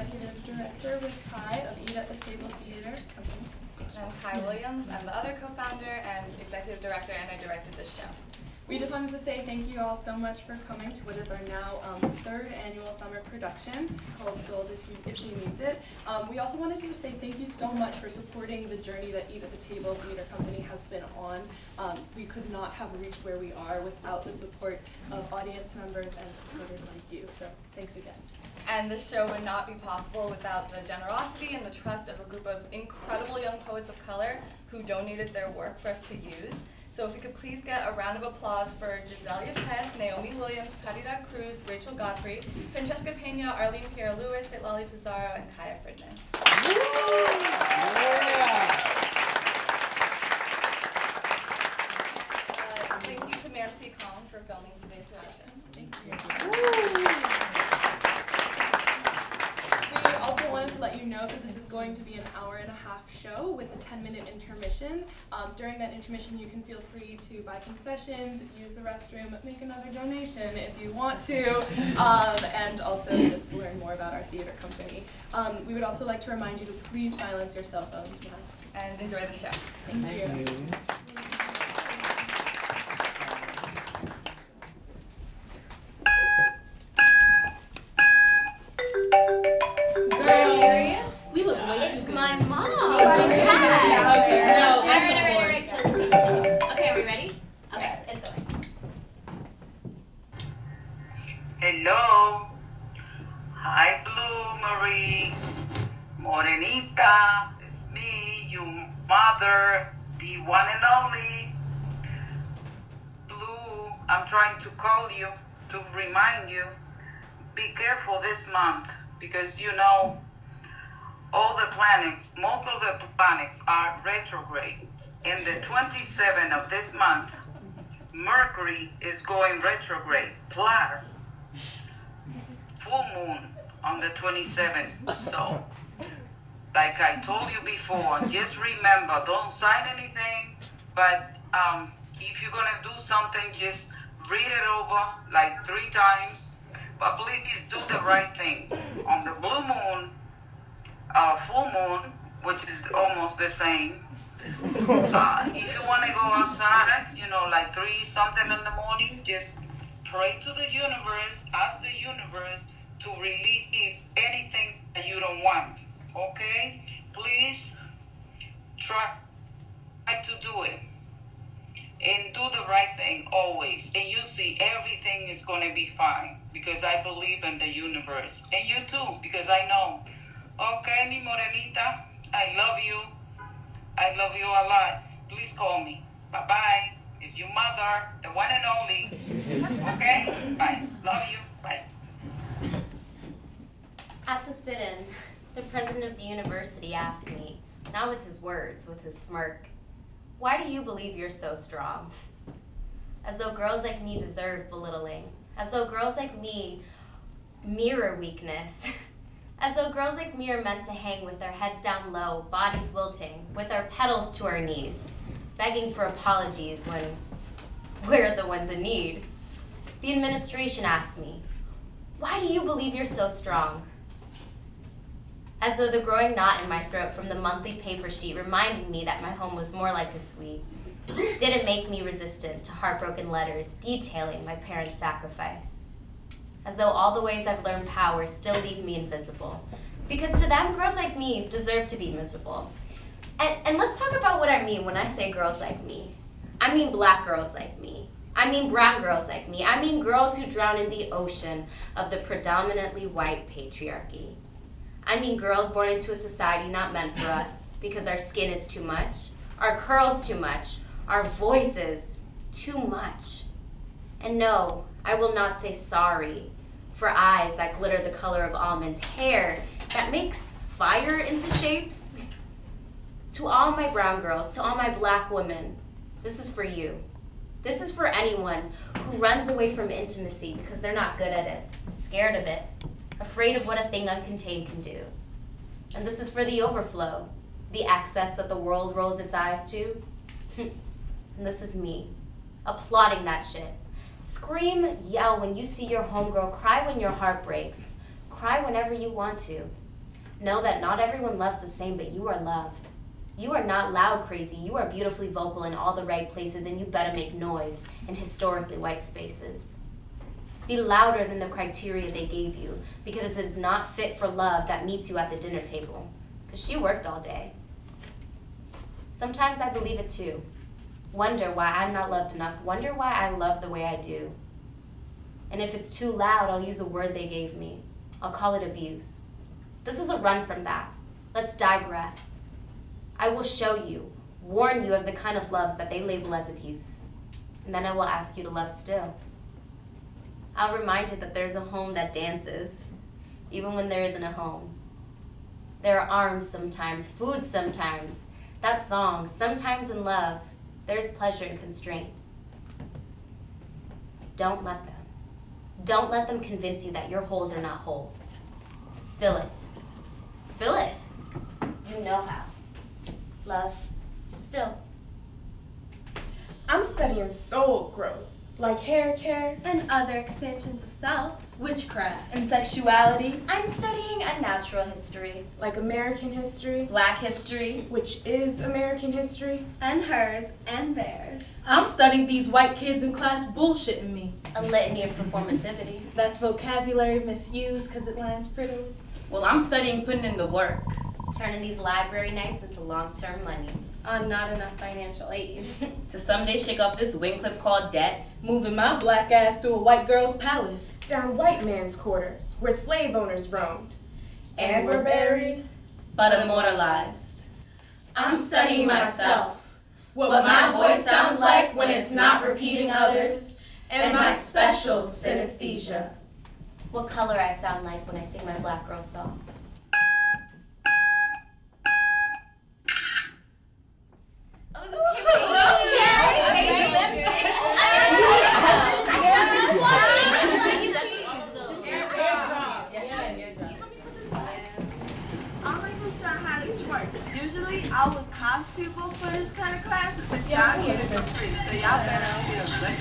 Executive Director with Kai of E.A.T.T Theater Company. I'm Kai Williams. I'm the other co-founder and Executive Director, and I directed this show. We just wanted to say thank you all so much for coming to what is our now third annual summer production called Gold If She Needs It. We also wanted to just say thank you so much for supporting the journey that E.A.T.T Theater Company has been on. We could not have reached where we are without the support of audience members and supporters like you. So thanks again. And this show would not be possible without the generosity and the trust of a group of incredible young poets of color who donated their work for us to use. So if we could please get a round of applause for Gisselle, Naomi Williams, Caridad, Cruz, Rachel Godfrey, Franchesca, Peña, Arline, Pierre-Louis, Citlali, Pizarro, and Fridman. Thank you to ManSee for filming today's production. Thank you. We also wanted to let you know that this is going to be an hour-and-a-half show with a 10-minute intermission. During that intermission, you can feel free to buy concessions, use the restroom, make another donation if you want to, and also just learn more about our theater company. We would also like to remind you to please silence your cell phones now. And enjoy the show. Thank you. We look way too good. It's my mom. No, that's of course. Okay, are we ready? Okay, it's going. Hello. Hi, Blue, Marie, Morenita. It's me, your mother, the one and only. Blue, I'm trying to call you to remind you, be careful this month because you know all the planets, most of the planets are retrograde. In the 27th of this month, Mercury is going retrograde, plus full moon on the 27th. So, like I told you before, just remember, don't sign anything, but if you're gonna do something, just read it over like 3 times, but please do the right thing. On the blue moon, full moon, which is almost the same. If you want to go outside, you know, like 3 something in the morning, just pray to the universe, ask the universe to relieve anything that you don't want. Okay? Please try to do it. And do the right thing always. And you see everything is going to be fine because I believe in the universe. And you too, because I know. Okay, mi morenita, I love you. I love you a lot. Please call me. Bye-bye. It's your mother, the one and only. Okay? Bye. Love you. Bye. At the sit-in, the president of the university asked me, not with his words, with his smirk, "Why do you believe you're so strong?" As though girls like me deserve belittling. As though girls like me mirror weakness. As though girls like me are meant to hang with our heads down low, bodies wilting, with our petals to our knees, begging for apologies when we're the ones in need. The administration asked me, "Why do you believe you're so strong?" As though the growing knot in my throat from the monthly paper sheet reminded me that my home was more like a suite, didn't make me resistant to heartbroken letters detailing my parents' sacrifice. As though all the ways I've learned power still leave me invisible. Because to them, girls like me deserve to be miserable. And let's talk about what I mean when I say girls like me. I mean black girls like me. I mean brown girls like me. I mean girls who drown in the ocean of the predominantly white patriarchy. I mean girls born into a society not meant for us because our skin is too much, our curls too much, our voices too much. And no, I will not say sorry for eyes that glitter the color of almonds, hair that makes fire into shapes. To all my brown girls, to all my black women, this is for you. This is for anyone who runs away from intimacy because they're not good at it, scared of it, afraid of what a thing uncontained can do. And this is for the overflow, the excess that the world rolls its eyes to. And this is me, applauding that shit. Scream, yell when you see your homegirl, cry when your heart breaks. Cry whenever you want to. Know that not everyone loves the same, but you are loved. You are not loud crazy. You are beautifully vocal in all the right places, and you better make noise in historically white spaces. Be louder than the criteria they gave you, because it is not fit for love that meets you at the dinner table, because she worked all day. Sometimes I believe it too. Wonder why I'm not loved enough. Wonder why I love the way I do. And if it's too loud, I'll use a word they gave me. I'll call it abuse. This is a run from that. Let's digress. I will show you, warn you of the kind of loves that they label as abuse. And then I will ask you to love still. I'll remind you that there's a home that dances, even when there isn't a home. There are arms sometimes, food sometimes, that song, sometimes in love, there's pleasure in constraint. Don't let them. Don't let them convince you that your holes are not whole. Fill it. Fill it. You know how. Love, still. I'm studying soul growth, like hair care. And other expansions of self. Witchcraft. And sexuality, I'm studying unnatural history. Like American history, Black history. which is American history. And hers and theirs. I'm studying these white kids in class bullshitting me. A litany of performativity. That's vocabulary misused because it lands prettily. Well, I'm studying putting in the work. Turning these library nights into long-term money. On not enough financial aid. To someday shake off this wing clip called debt. Moving my black ass through a white girl's palace. Down white man's quarters, where slave owners roamed. And were buried. But immortalized. I'm studying myself. What my voice sounds like when it's not repeating others. And my special synesthesia. What color I sound like when I sing my black girl song. Usually I would cost people for this kind of class, but y'all get it for free, so y'all better feel like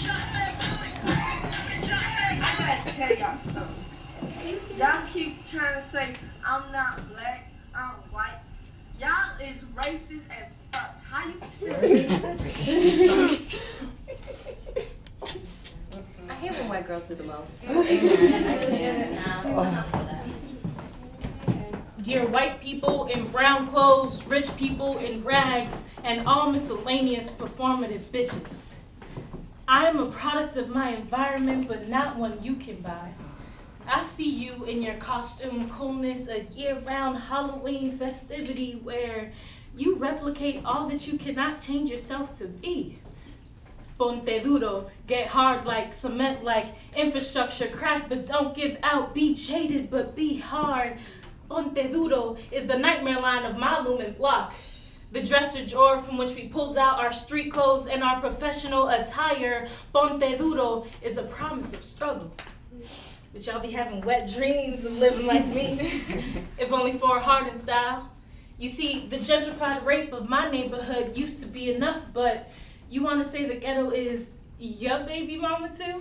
I gotta tell y'all something. Y'all keep trying to say I'm not black, I'm white. Y'all is racist as fuck. How you say I hate when white girls do the most. Dear white people in brown clothes, rich people in rags, and all miscellaneous performative bitches. I am a product of my environment, but not one you can buy. I see you in your costume coolness, a year-round Halloween festivity where you replicate all that you cannot change yourself to be. Ponte duro, get hard like cement, like infrastructure, crack but don't give out, be jaded but be hard. Ponte duro is the nightmare line of my looming block. The dresser drawer from which we pulled out our street clothes and our professional attire. Ponte duro is a promise of struggle. But y'all be having wet dreams of living like me, if only for a hardened style. You see, the gentrified rape of my neighborhood used to be enough, but you want to say the ghetto is your baby mama too?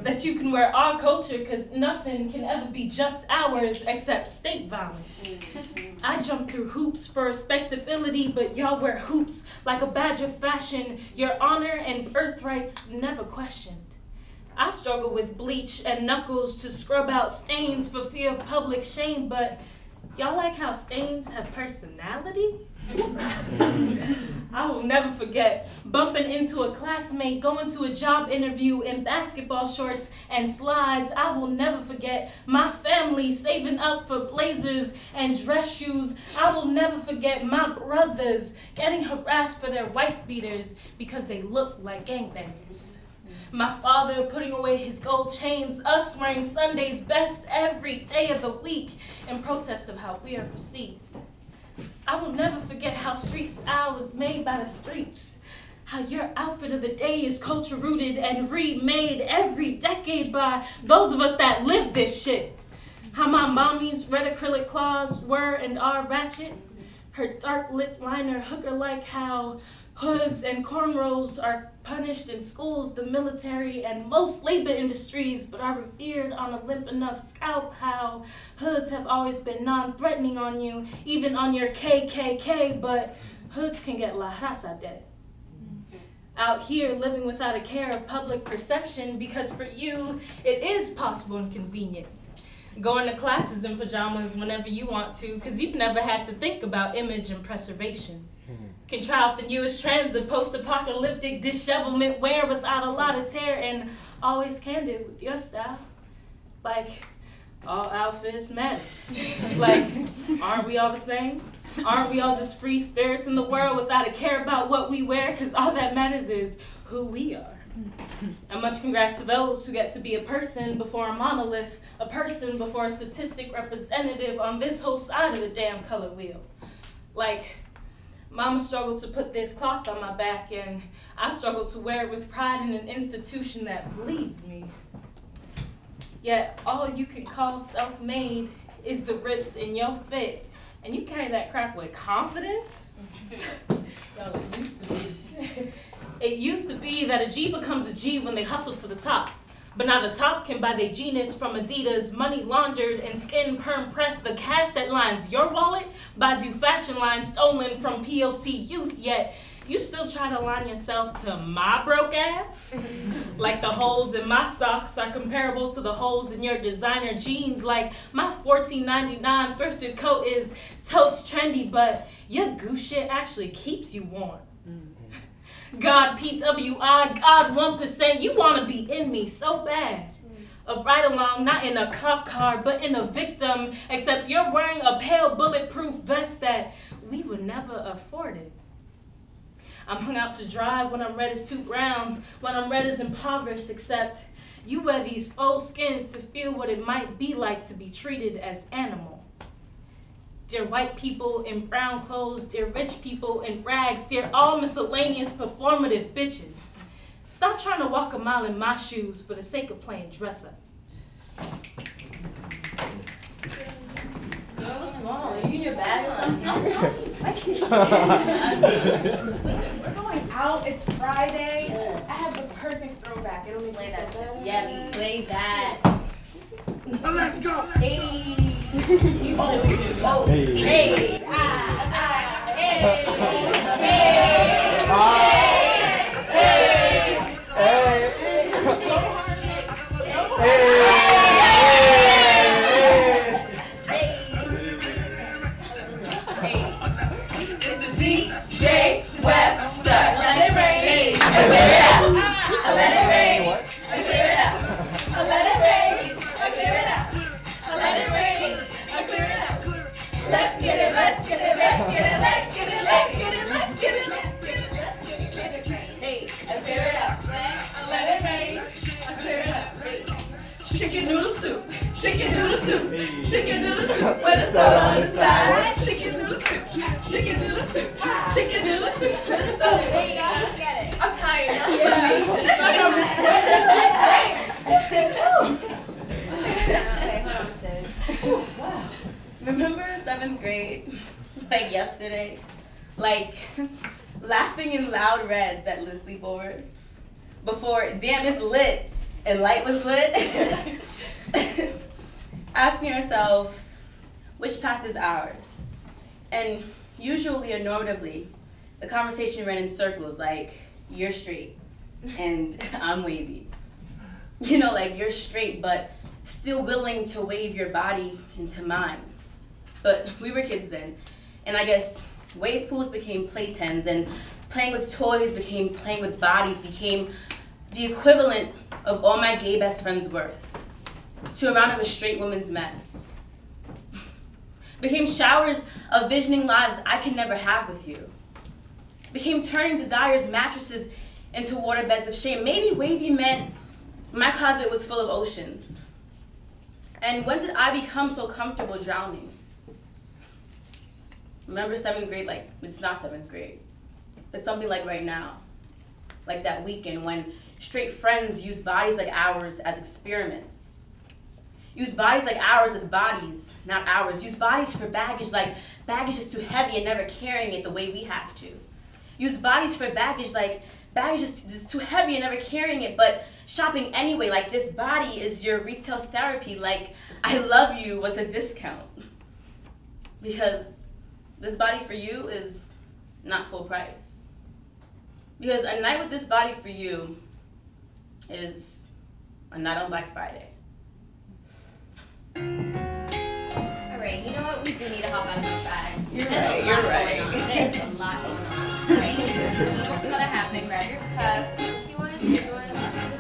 That you can wear our culture because nothing can ever be just ours except state violence. I jump through hoops for respectability, but y'all wear hoops like a badge of fashion, your honor and birthrights never questioned. I struggle with bleach and knuckles to scrub out stains for fear of public shame, but y'all like how stains have personality? I will never forget bumping into a classmate, going to a job interview in basketball shorts and slides. I will never forget my family saving up for blazers and dress shoes. I will never forget my brothers getting harassed for their wife beaters because they look like gangbangers. My father putting away his gold chains, us wearing Sunday's best every day of the week in protest of how we are perceived. I will never forget how street style was made by the streets. How your outfit of the day is culture rooted and remade every decade by those of us that live this shit. How my mommy's red acrylic claws were and are ratchet. Her dark lip liner hooker like how Hoods and cornrows are punished in schools, the military, and most labor industries, but are revered on a limp enough scalp. How hoods have always been non-threatening on you, even on your KKK, but hoods can get la raza dead. Out here living without a care of public perception, because for you, it is possible and convenient. Going to classes in pajamas whenever you want to, because you've never had to think about image and preservation. Can try out the newest trends of post-apocalyptic dishevelment, wear without a lot of tear, and always candid with your style. Like, all outfits matter. Like, aren't we all the same? Aren't we all just free spirits in the world without a care about what we wear? Because all that matters is who we are. And much congrats to those who get to be a person before a monolith, a person before a statistic representative on this whole side of the damn color wheel. Like, Mama struggled to put this cloth on my back, and I struggled to wear it with pride in an institution that bleeds me. Yet all you can call self-made is the rips in your fit, and you carry that crap with confidence? Well, it used to be. It used to be that a G becomes a G when they hustle to the top. But now the top can buy their genus from Adidas, money laundered and skin perm pressed. The cash that lines your wallet buys you fashion lines stolen from POC youth, yet you still try to align yourself to my broke ass? Like the holes in my socks are comparable to the holes in your designer jeans. Like my $14.99 thrifted coat is totes trendy, but your goose shit actually keeps you warm. God PWI, God 1%, you want to be in me so bad. Of right along, not in a cop car, but in a victim, except you're wearing a pale bulletproof vest that we would never afford it. I'm hung out to dry when I'm red as too brown, when I'm red as impoverished, except you wear these faux skins to feel what it might be like to be treated as animal. Dear white people in brown clothes, dear rich people in rags, dear all miscellaneous performative bitches. Stop trying to walk a mile in my shoes for the sake of playing dress up. What's wrong? Are you in your bag or something? Listen, we're going out. It's Friday. I have the perfect throwback. It'll make Play you that feel better. Yes, play that. Let's go. Hey. Oh. Hey. Hey. Hey. It's the DJ website. Let it rain. I clear it out. I let it rain. I clear it out. I let it rain. I clear it out. I let it rain. I clear it out. Let's get it. Let's get it. Let's get it. Let's get it. Let's get it. Let's get it. Let's get it. Let's get it. Let it rain. Hey, I clear it out. I let it rain. I clear it out. Chicken noodle soup. Chicken noodle soup. Chicken noodle soup. With a soda on the side. Chicken noodle soup. Chicken noodle soup. Chicken noodle soup. With a soda. Hey, y'all get it. I'm tired. Okay, hold on, sis. Wow. Remember 7th grade? Like yesterday? Like laughing in loud reds at lit sleepovers? Before damn it's lit and light was lit? Asking ourselves, which path is ours? And usually or normatively, the conversation ran in circles like, you're straight and I'm wavy. You know, like you're straight, but still willing to wave your body into mine. But we were kids then, and I guess wave pools became playpens, and playing with toys became playing with bodies, became the equivalent of all my gay best friends' worth to a round of a straight woman's mess. Became showers of visioning lives I could never have with you. Became turning desires' mattresses into waterbeds of shame. Maybe wavy meant my closet was full of oceans. And when did I become so comfortable drowning? Remember 7th grade? Like, it's not 7th grade. It's something like right now. Like that weekend when straight friends use bodies like ours as experiments. Use bodies like ours as bodies, not ours. Use bodies for baggage like baggage is too heavy and never carrying it the way we have to. use bodies for baggage, like baggage is too heavy and never carrying it, but shopping anyway, like this body is your retail therapy, like I love you was a discount. Because this body for you is not full price. Because a night with this body for you is a night on Black Friday. Alright, you know what? We do need to hop out of this bag. You're There's right. There's a lot going on. Right? You know what's gonna happen? Grab your cups. You want to do it?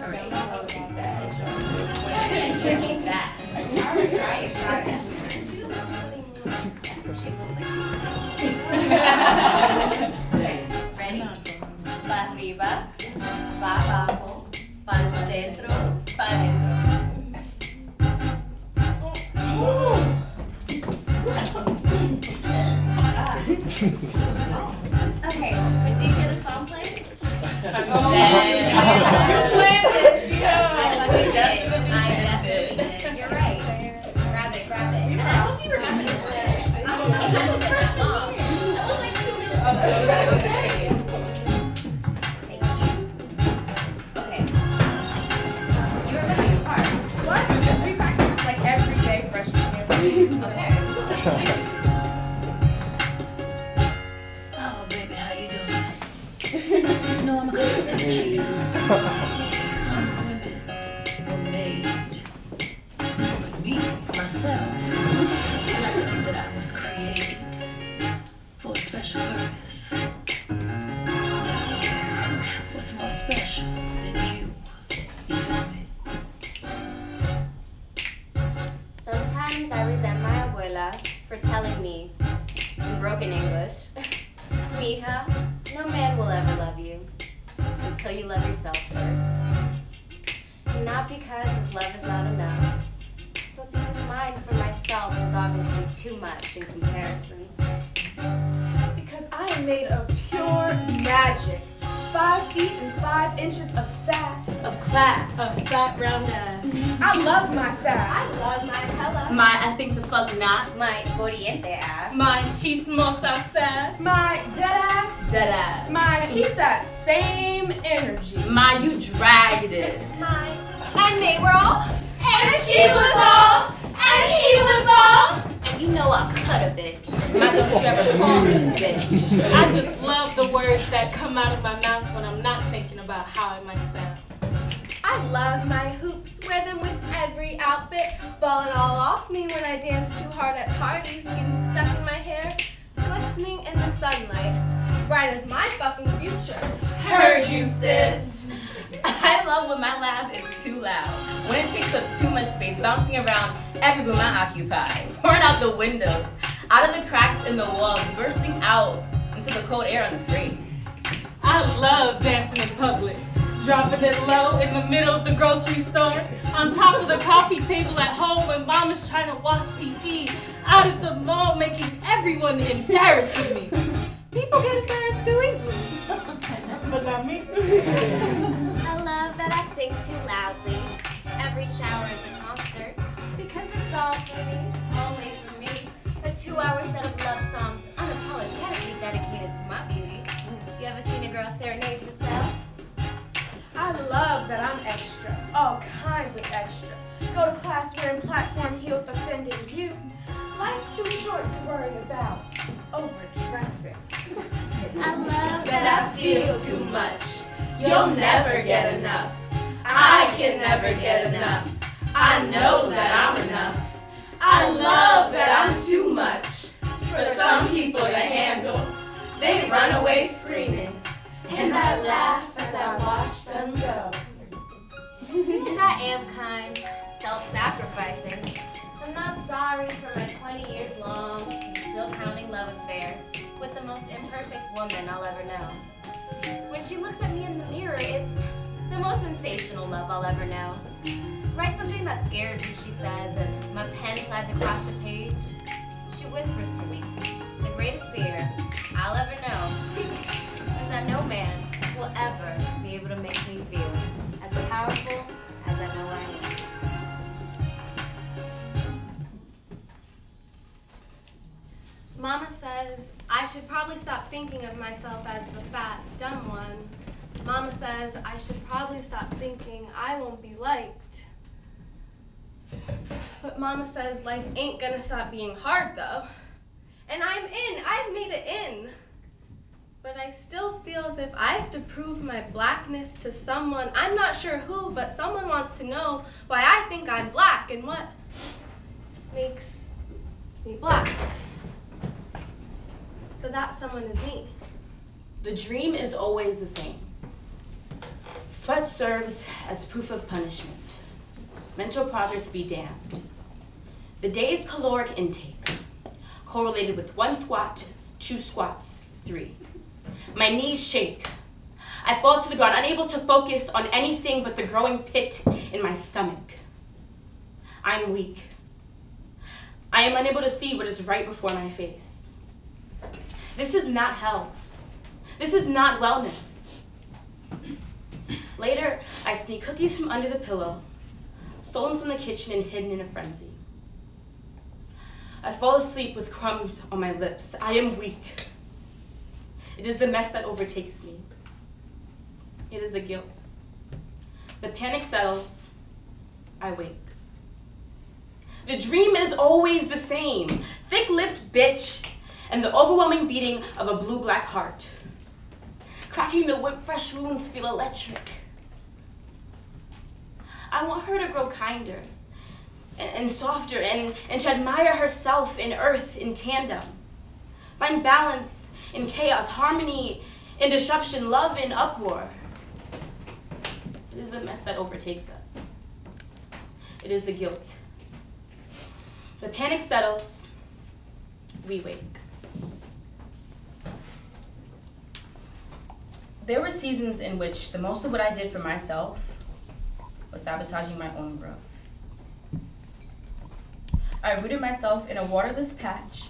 Alright. Yeah, you need that. Alright. She looks like she Okay, ready? Pa arriba, pa abajo, pa el centro, pa adentro. Okay, but do you hear the song playing? I definitely did. You're right. Grab it. And I hope you remember this shit. It hasn't been that long. That was like 2 minutes ago. Okay. Thank you. Okay. You remember your part. What? We practice like every day freshman year. Okay. Oh, baby, how you doing? You know I'm a good chase. Some women were made, but me, myself, I like to think that I was created for a special purpose. What's more special than you? You feel me? Sometimes I resent my abuela for telling me, in broken English, Mija, no man will ever love you until you love yourself first. Not because his love is not enough, but because mine for myself is obviously too much in comparison. Because I am made of pure magic. 5 feet and 5 inches of sass. Of class. Of fat round ass. I love my sass. I love my hella. My I think the fuck not. My boriente ass. My chismosa sass. My dead ass. Dead ass. My keep that same energy. My you dragged it. My, and they were all, And she was all, and he was all. and you know I'll cut a bitch. My don't you ever call me bitch. I just love the words that come out of my mouth when I'm not thinking about how it might sound. I love my hoops, wear them with every outfit, falling all off me when I dance too hard at parties, getting stuck in my hair, glistening in the sunlight, bright as my fucking future. Heard you, sis. I love when my laugh is too loud. When it takes up too much space, bouncing around every room I occupy, pouring out the windows, out of the cracks in the walls, bursting out into the cold air unafraid. I love dancing in public. Dropping it low in the middle of the grocery store, on top of the coffee table at home when mama's trying to watch TV, out at the mall making everyone embarrassed of me. People get embarrassed too easily. But not me. I love that I sing too loudly. Every shower is a concert because it's all for me, only for me. A 2-hour set of love songs unapologetically dedicated to my beauty. You ever seen a girl serenade herself? I love that I'm extra, all kinds of extra. Go to class wearing platform heels offending you. Life's too short to worry about overdressing. I love That I feel too much. You'll never get enough. I can never get enough. I know that I'm enough. I love that I'm too much for some people to handle. They run away screaming, and I laugh as I watch them go. And I am kind, self-sacrificing. I'm not sorry for my 20 years long, still counting love affair with the most imperfect woman I'll ever know. When she looks at me in the mirror, it's the most sensational love I'll ever know. Write something that scares you, she says, and my pen slides across the page. She whispers to me, the greatest fear I'll ever know is that no man will ever be able to make me feel as powerful as I know I am. Mama says I should probably stop thinking of myself as the fat, dumb one. Mama says I should probably stop thinking I won't be liked. But Mama says life ain't gonna stop being hard though. And I'm in, I've made it in. But I still feel as if I have to prove my blackness to someone. I'm not sure who, but someone wants to know why I think I'm black and what makes me black. But that someone is me. The dream is always the same. Sweat serves as proof of punishment. Mental progress be damned. The day's caloric intake correlated with 1 squat, 2 squats, 3. My knees shake. I fall to the ground, unable to focus on anything but the growing pit in my stomach. I'm weak. I am unable to see what is right before my face. This is not health. This is not wellness. Later, I sneak cookies from under the pillow, stolen from the kitchen and hidden in a frenzy. I fall asleep with crumbs on my lips. I am weak. It is the mess that overtakes me. It is the guilt. The panic settles. I wake. The dream is always the same. Thick-lipped bitch and the overwhelming beating of a blue-black heart. Cracking the whip, fresh wounds feel electric. I want her to grow kinder and softer and to admire herself in earth in tandem. Find balance in chaos, harmony in disruption, love in uproar. It is the mess that overtakes us. It is the guilt. The panic settles. We wake. There were seasons in which the most of what I did for myself was sabotaging my own growth. I rooted myself in a waterless patch,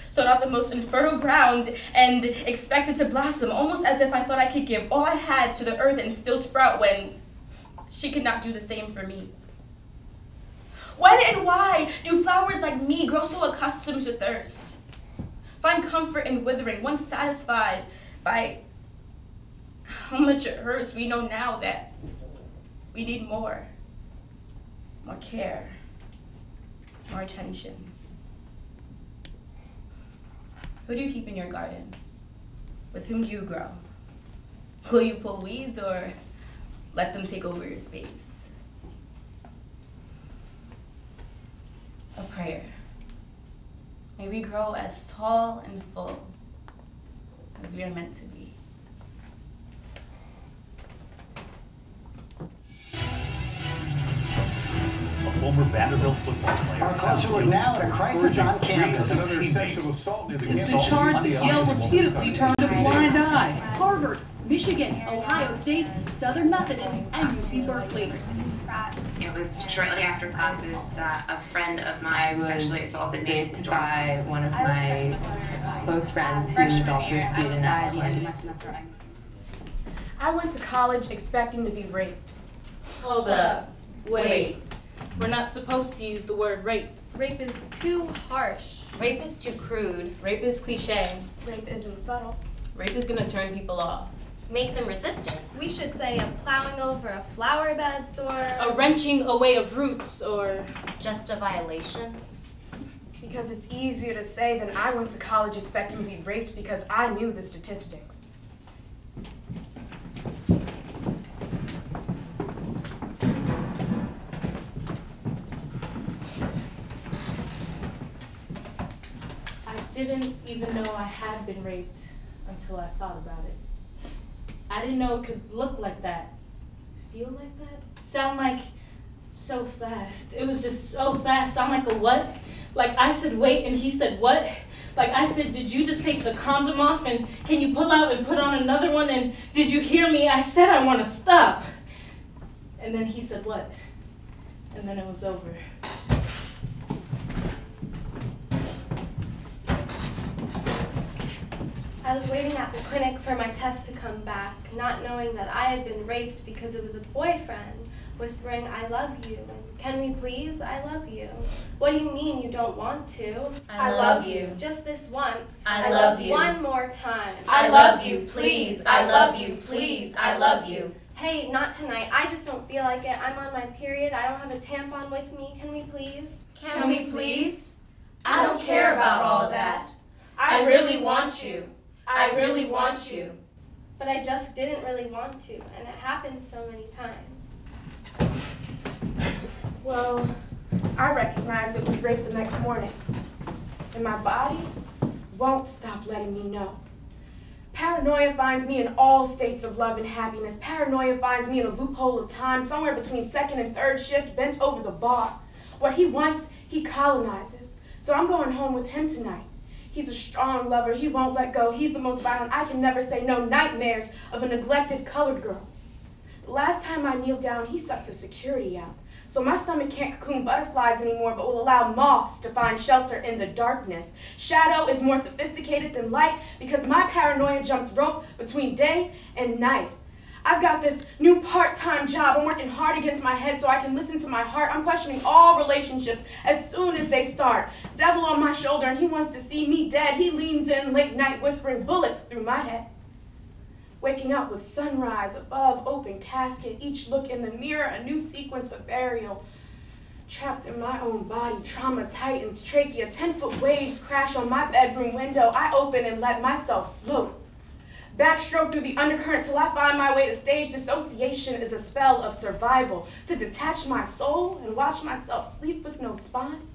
sought out the most infertile ground, and expected to blossom, almost as if I thought I could give all I had to the earth and still sprout when she could not do the same for me. When and why do flowers like me grow so accustomed to thirst? Find comfort in withering, once satisfied by how much it hurts. We know now that we need more care, more attention. Who do you keep in your garden? With whom do you grow? Will you pull weeds or let them take over your space? A prayer. May we grow as tall and full as we are meant to be. Former Vanderbilt football player. Our closer look now at a crisis on campus. Is the charge that Yale repeatedly turned a blind eye? Harvard, Michigan, Ohio State, Southern Methodist, and UC Berkeley. It was shortly after classes that a friend of mine sexually assaulted me by one of my close friends who was also a student at the end of my semester. I went to college expecting to be raped. Hold up. Wait. We're not supposed to use the word rape. Rape is too harsh. Rape is too crude. Rape is cliche. Rape isn't subtle. Rape is gonna turn people off. Make them resistant. We should say a plowing over a flower beds or... a wrenching away of roots or... just a violation. Because it's easier to say than I went to college expecting to be raped because I knew the statistics. I didn't even know I had been raped until I thought about it. I didn't know it could look like that, feel like that, sound like so fast. It was just so fast, sound like a what? Like I said wait and he said what? Like I said, did you just take the condom off and can you pull out and put on another one? And did you hear me? I said I want to stop. And then he said what? And then it was over. I was waiting at the clinic for my test to come back, not knowing that I had been raped because it was a boyfriend, whispering, I love you, and can we please, I love you. What do you mean you don't want to? I love you. Just this once. I love you. One more time. I love you, please. I love you, please. I love you. Hey, not tonight. I just don't feel like it. I'm on my period. I don't have a tampon with me. Can we please? Can we please? I don't care about all of that. I really want you. I really want you. But I just didn't really want to, and it happened so many times. Well, I recognized it was rape the next morning, and my body won't stop letting me know. Paranoia finds me in all states of love and happiness. Paranoia finds me in a loophole of time, somewhere between second and third shift, bent over the bar. What he wants, he colonizes. So I'm going home with him tonight. He's a strong lover. He won't let go. He's the most violent. I can never say no. Nightmares of a neglected colored girl. The last time I kneeled down, he sucked the security out. So my stomach can't cocoon butterflies anymore, but will allow moths to find shelter in the darkness. Shadow is more sophisticated than light because my paranoia jumps rope between day and night. I've got this new part-time job. I'm working hard against my head so I can listen to my heart. I'm questioning all relationships as soon as they start. Devil on my shoulder, and he wants to see me dead. He leans in late night, whispering bullets through my head. Waking up with sunrise above, open casket, each look in the mirror, a new sequence of burial. Trapped in my own body, trauma tightens, trachea, 10-foot waves crash on my bedroom window. I open and let myself float. Backstroke through the undercurrent till I find my way to stage. Dissociation is a spell of survival. To detach my soul and watch myself sleep with no spine.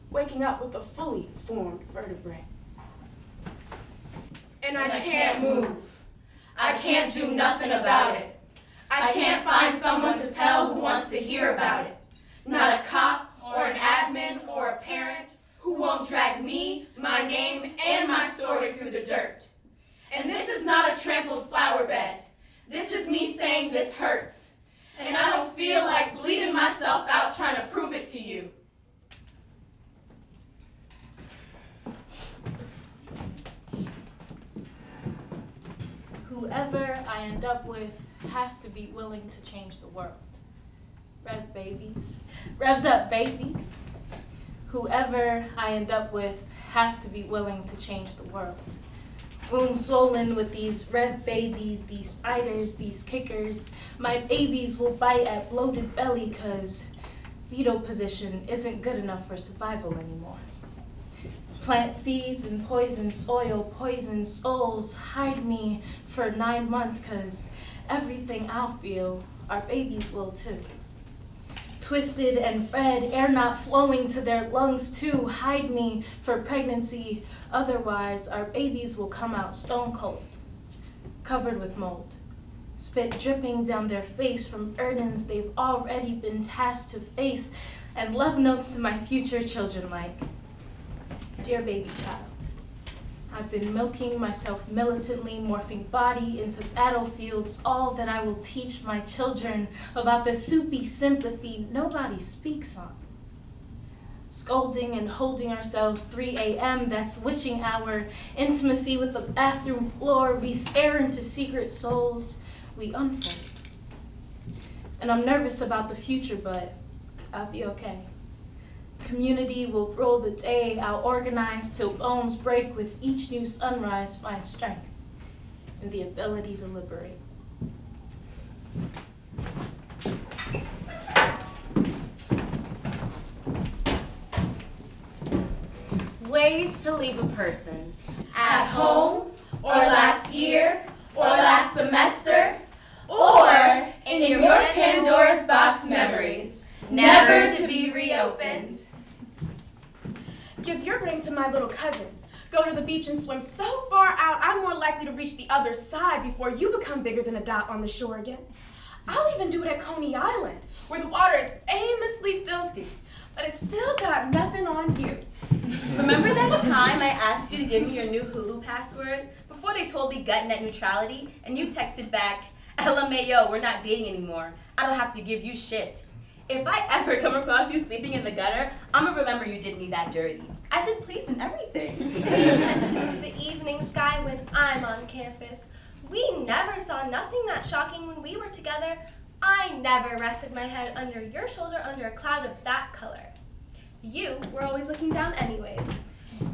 Waking up with a fully formed vertebrae. And I can't move. I can't do nothing about it. I can't find someone to tell who wants to hear about it. Not a cop or an admin or a parent who won't drag me, my name, and my story through the dirt. And this is not a trampled flower bed. This is me saying this hurts. And I don't feel like bleeding myself out trying to prove it to you. Whoever I end up with has to be willing to change the world. Rev babies. Revved up, baby. Whoever I end up with has to be willing to change the world. Womb swollen with these rev babies, these fighters, these kickers. My babies will bite at bloated belly cause fetal position isn't good enough for survival anymore. Plant seeds in poison soil, poison souls, hide me for 9 months cause everything I'll feel, our babies will too. Twisted and fed, air not flowing to their lungs too, hide me for pregnancy, otherwise our babies will come out stone cold, covered with mold. Spit dripping down their face from burdens they've already been tasked to face, and love notes to my future children like, dear baby child, I've been milking myself militantly, morphing body into battlefields, all that I will teach my children about the soupy sympathy nobody speaks on. Scolding and holding ourselves 3 a.m., that's witching hour, intimacy with the bathroom floor, we stare into secret souls, we unfold. And I'm nervous about the future, but I'll be okay. Community will roll the day, I'll organize till bones break with each new sunrise, find strength and the ability to liberate. Ways to leave a person. At home, or last year, or last semester, or in your Pandora's box memories, never to be reopened. Give your ring to my little cousin. Go to the beach and swim so far out, I'm more likely to reach the other side before you become bigger than a dot on the shore again. I'll even do it at Coney Island, where the water is famously filthy, but it's still got nothing on you. Remember that time I asked you to give me your new Hulu password before they totally gut net neutrality, and you texted back, LMAO, we're not dating anymore. I don't have to give you shit. If I ever come across you sleeping in the gutter, I'm gonna remember you did me that dirty. I said please and everything. Pay attention to the evening sky when I'm on campus. We never saw nothing that shocking when we were together. I never rested my head under your shoulder under a cloud of that color. You were always looking down anyways.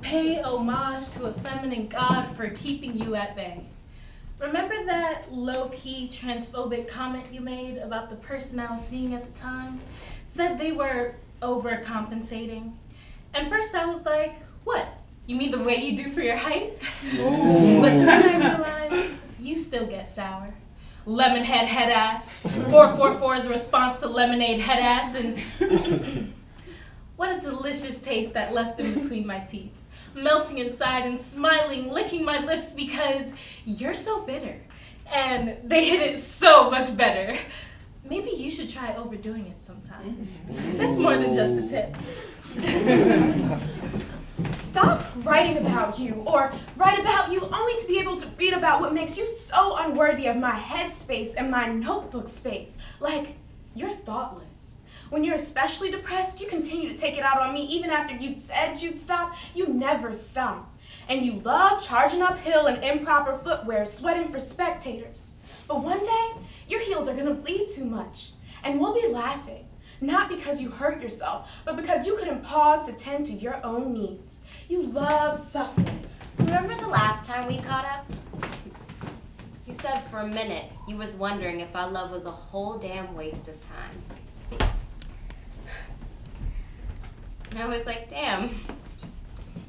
Pay homage to a feminine god for keeping you at bay. Remember that low-key transphobic comment you made about the person I was seeing at the time? Said they were overcompensating. And first I was like, what? You mean the way you do for your height? But then I realized you still get sour. Lemon head ass. 444 is a response to lemonade head ass, and what a delicious taste that left in between my teeth. Melting inside and smiling, licking my lips because you're so bitter. And they hit it so much better. Maybe you should try overdoing it sometime. That's more than just a tip. Stop writing about you, or write about you only to be able to read about what makes you so unworthy of my headspace and my notebook space. Like, you're thoughtless. When you're especially depressed, you continue to take it out on me even after you'd said you'd stop. You never stop. And you love charging uphill in improper footwear, sweating for spectators. But one day, your heels are gonna bleed too much, and we'll be laughing. Not because you hurt yourself, but because you couldn't pause to tend to your own needs. You love suffering. Remember the last time we caught up? You said for a minute you was wondering if our love was a whole damn waste of time. And I was like, damn.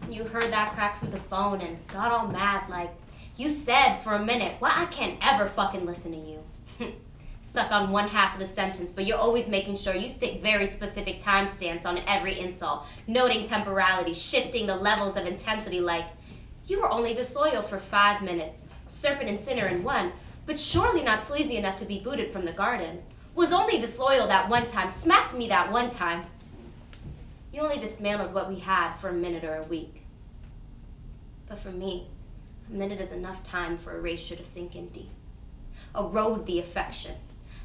You heard that crack through the phone and got all mad like, you said for a minute, well, I can't ever fucking listen to you. Stuck on one half of the sentence, but you're always making sure you stick very specific timestamps on every insult, noting temporality, shifting the levels of intensity like, you were only disloyal for 5 minutes, serpent and sinner in one, but surely not sleazy enough to be booted from the garden. Was only disloyal that one time, smacked me that one time. You only dismantled what we had for a minute or a week. But for me, a minute is enough time for erasure to sink in deep. Erode the affection.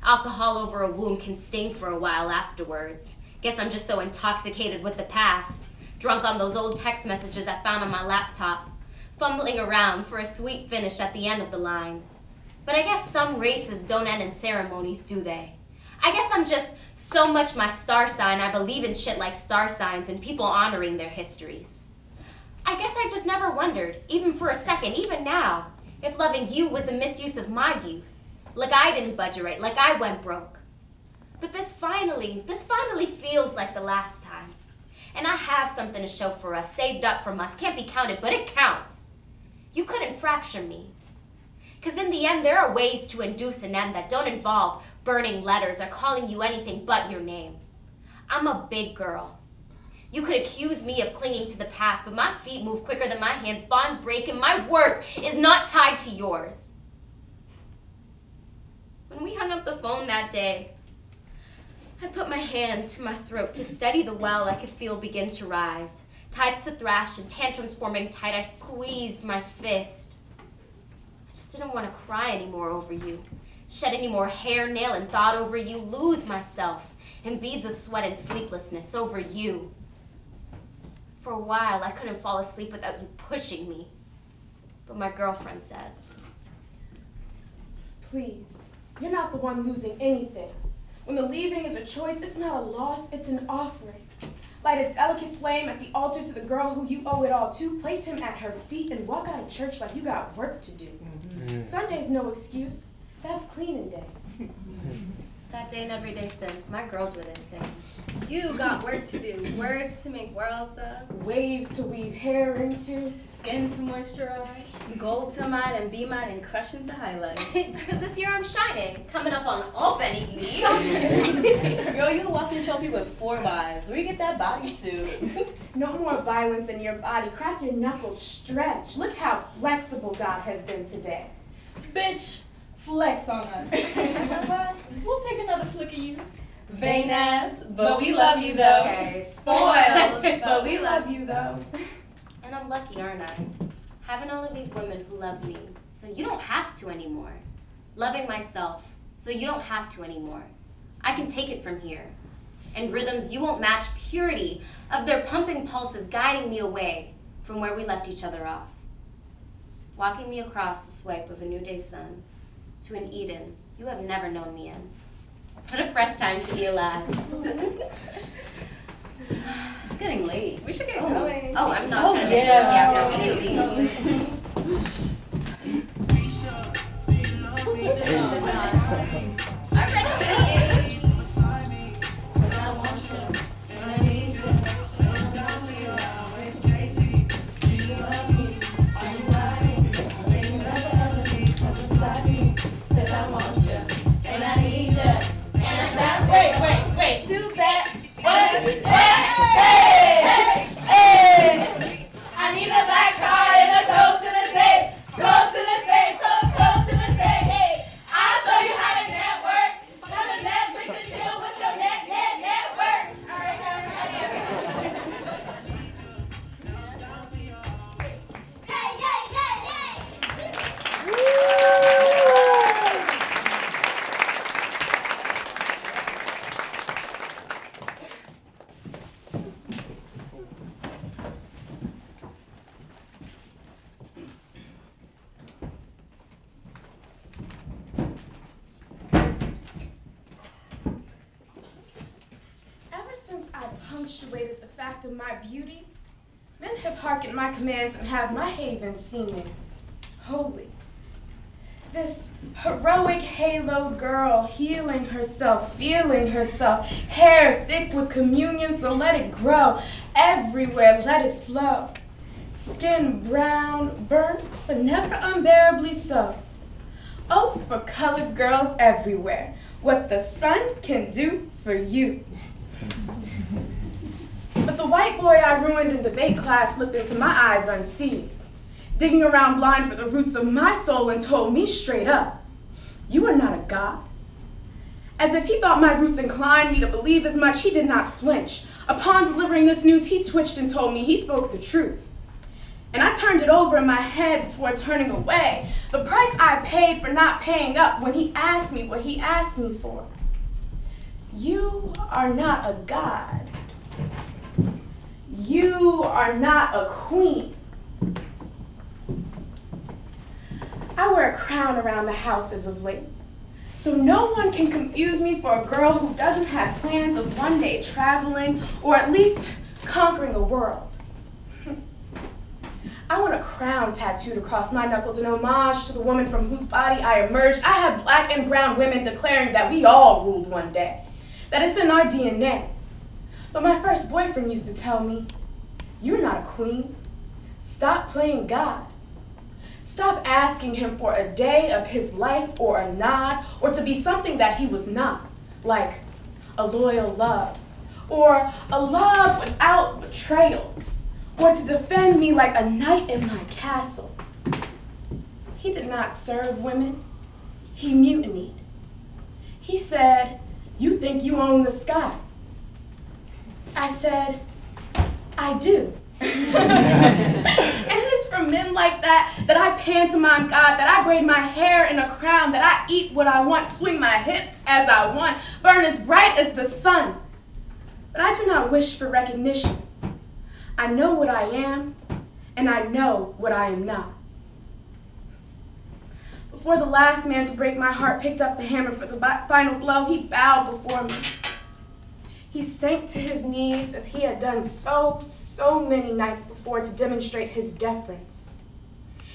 Alcohol over a wound can sting for a while afterwards. Guess I'm just so intoxicated with the past. Drunk on those old text messages I found on my laptop. Fumbling around for a sweet finish at the end of the line. But I guess some races don't end in ceremonies, do they? I guess I'm just so much my star sign I believe in shit like star signs and people honoring their histories. I guess I just never wondered, even for a second, even now, if loving you was a misuse of my youth. Like I didn't budget right, like I went broke. But this finally feels like the last time. And I have something to show for us, saved up from us, can't be counted, but it counts. You couldn't fracture me. Because in the end, there are ways to induce an end that don't involve burning letters or calling you anything but your name. I'm a big girl. You could accuse me of clinging to the past, but my feet move quicker than my hands, bonds break, and my work is not tied to yours. When we hung up the phone that day, I put my hand to my throat to steady the well I could feel begin to rise. Tides to thrash and tantrums forming tight, I squeezed my fist. I just didn't want to cry anymore over you, shed any more hair, nail, and thought over you, lose myself in beads of sweat and sleeplessness over you. For a while, I couldn't fall asleep without you pushing me. But my girlfriend said, Please, you're not the one losing anything. When the leaving is a choice, it's not a loss, it's an offering. Light a delicate flame at the altar to the girl who you owe it all to, place him at her feet, and walk out of church like you got work to do. Sunday's no excuse. That's cleaning day. that day and every day since, my girls were the same. You got work to do. Words to make worlds of. Waves to weave hair into. Skin to moisturize. Gold to mine and be mine and crush into highlight. Because this year I'm shining. Coming up on all Fenny Beauty. Girl, you walk in trophy with 4 wives. Where you get that bodysuit? No more violence in your body. Crack your knuckles. Stretch. Look how flexible God has been today. Bitch, flex on us. We'll take another flick of you. Vain ass, but we love you though. Okay, spoiled, but we love you though. And I'm lucky, aren't I? Having all of these women who love me, so you don't have to anymore. Loving myself, so you don't have to anymore. I can take it from here. and rhythms you won't match purity of their pumping pulses guiding me away from where we left each other off, walking me across the swipe of a new day sun to an Eden you have never known me in. What a fresh time to be alive. It's getting late. We should get going. Oh, I'm not trying to yeah, no, immediately. I'm ready for you. Wait, too bad. Hey, I need a black card and a go to the safe. Go to the safe, go to the safe. Hey, I'll show you how to network. How to Netflix and chill with your network. All right. Punctuated the fact of my beauty, men have hearkened my commands and have my haven seeming holy. This heroic halo girl, healing herself, feeling herself, hair thick with communion, so let it grow, everywhere let it flow. Skin brown, burnt, but never unbearably so. Oh, for colored girls everywhere, what the sun can do for you. But the white boy I ruined in debate class looked into my eyes unseeing, digging around blind for the roots of my soul and told me straight up, you are not a god. As if he thought my roots inclined me to believe as much, he did not flinch. Upon delivering this news, he twitched and told me he spoke the truth. And I turned it over in my head before turning away, the price I paid for not paying up when he asked me what he asked me for. You are not a god. You are not a queen. I wear a crown around the house as of late, so no one can confuse me for a girl who doesn't have plans of one day traveling or at least conquering a world. I want a crown tattooed across my knuckles in homage to the woman from whose body I emerged. I have black and brown women declaring that we all ruled one day, that it's in our DNA. But my first boyfriend used to tell me, you're not a queen. Stop playing God. Stop asking him for a day of his life or a nod or to be something that he was not, like a loyal love or a love without betrayal or to defend me like a knight in my castle. He did not serve women. He mutinied. He said, you think you own the sky. I said, I do. And it is for men like that that I pantomime God, that I braid my hair in a crown, that I eat what I want, swing my hips as I want, burn as bright as the sun. But I do not wish for recognition. I know what I am, and I know what I am not. Before the last man to break my heart picked up the hammer for the final blow, he bowed before me. He sank to his knees as he had done so many nights before to demonstrate his deference.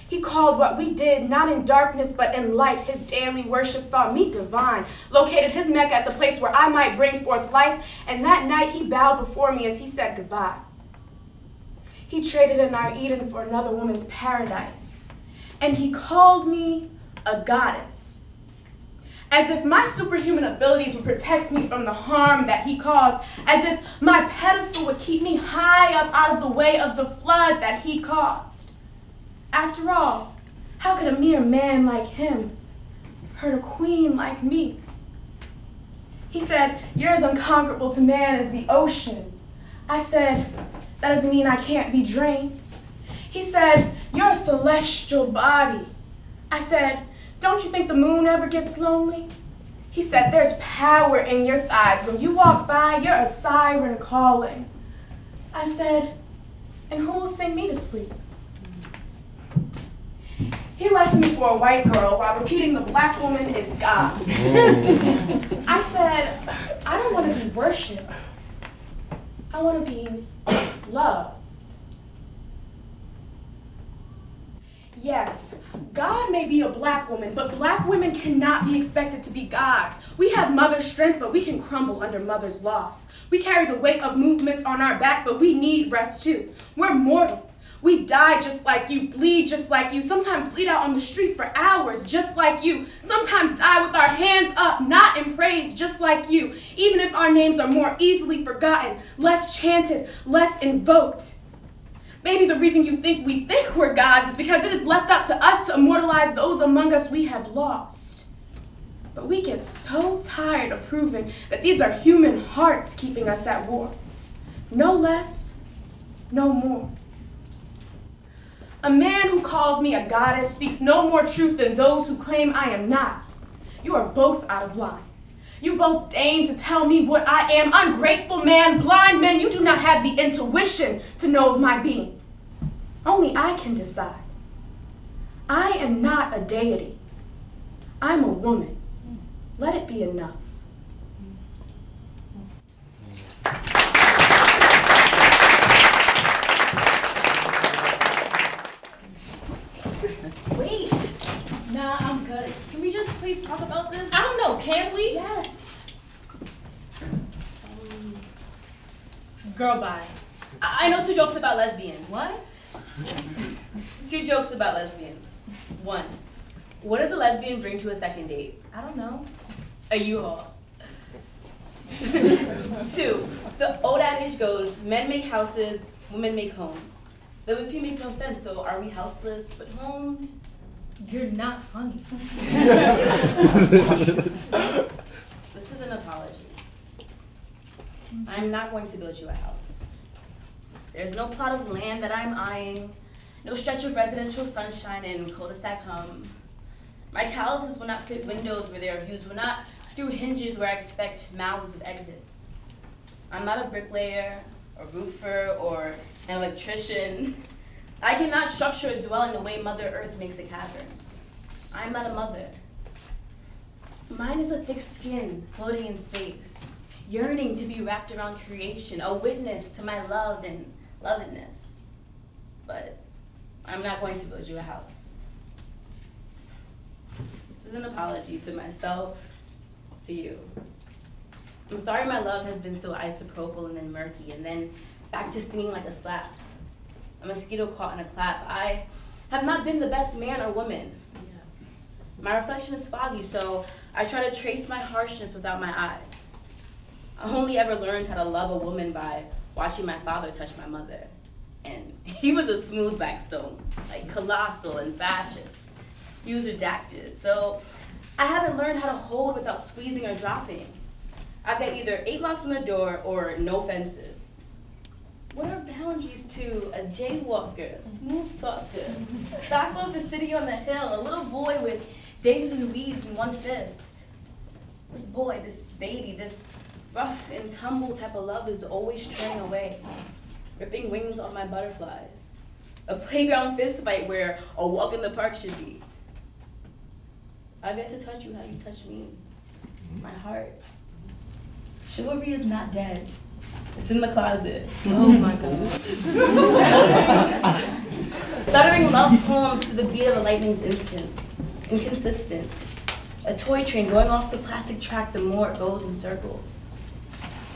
He called what we did, not in darkness but in light, his daily worship thought me divine, located his Mecca at the place where I might bring forth life, and that night he bowed before me as he said goodbye. He traded in our Eden for another woman's paradise, and he called me a goddess. As if my superhuman abilities would protect me from the harm that he caused, as if my pedestal would keep me high up out of the way of the flood that he caused. After all, how could a mere man like him hurt a queen like me? He said, you're as unconquerable to man as the ocean. I said, that doesn't mean I can't be drained. He said, you're a celestial body. I said, don't you think the moon ever gets lonely? He said, there's power in your thighs. When you walk by, you're a siren calling. I said, and who will sing me to sleep? He left me for a white girl while repeating the black woman is God. I said, I don't want to be worshipped. I want to be loved. Yes, God may be a black woman, but black women cannot be expected to be gods. We have mother's strength, but we can crumble under mother's loss. We carry the weight of movements on our back, but we need rest too. We're mortal. We die just like you, bleed just like you, sometimes bleed out on the street for hours just like you, sometimes die with our hands up, not in praise, just like you, even if our names are more easily forgotten, less chanted, less invoked. Maybe the reason you think we think we're gods is because it is left up to us to immortalize those among us we have lost. But we get so tired of proving that these are human hearts keeping us at war. No less, no more. A man who calls me a goddess speaks no more truth than those who claim I am not. You are both out of line. You both deign to tell me what I am. Ungrateful man, blind men, you do not have the intuition to know of my being. Only I can decide. I am not a deity. I'm a woman. Let it be enough. Wait. Nah, I'm good. Can we just please talk about this? I don't know, can we? Yes. Girl, bye. I know 2 jokes about lesbians. What? 2 jokes about lesbians. 1, what does a lesbian bring to a second date? I don't know. A U-Haul. 2, the old adage goes, men make houses, women make homes. The 2 makes no sense, so are we houseless but homed? You're not funny. This is an apology. I'm not going to build you a house. There's no plot of land that I'm eyeing, no stretch of residential sunshine and cul-de-sac hum. My calluses will not fit windows where there are views, will not screw hinges where I expect mouths of exits. I'm not a bricklayer, a roofer, or an electrician. I cannot structure a dwelling the way Mother Earth makes a cavern. I'm not a mother. Mine is a thick skin floating in space, yearning to be wrapped around creation, a witness to my love and lovingness. But I'm not going to build you a house. This is an apology to myself, to you. I'm sorry my love has been so isopropyl and then murky, and then back to stinging like a slap. A mosquito caught in a clap. I have not been the best man or woman. My reflection is foggy, so I try to trace my harshness without my eyes. I only ever learned how to love a woman by watching my father touch my mother. And he was a smooth blackstone, like colossal and fascist. He was redacted, so I haven't learned how to hold without squeezing or dropping. I've got either 8 locks on the door or no fences. What are boundaries to a jaywalker, a smooth talker, stock of the city on the hill, a little boy with daisies and weeds in one fist? This boy, this baby, this rough and tumble type of love is always turning away, ripping wings off my butterflies. A playground fist fight where a walk in the park should be. I've yet to touch you how you touch me, my heart. Chivalry is not dead. It's in the closet. Oh my God. Stuttering love poems to the beat of the lightning's instance. Inconsistent. A toy train going off the plastic track the more it goes in circles.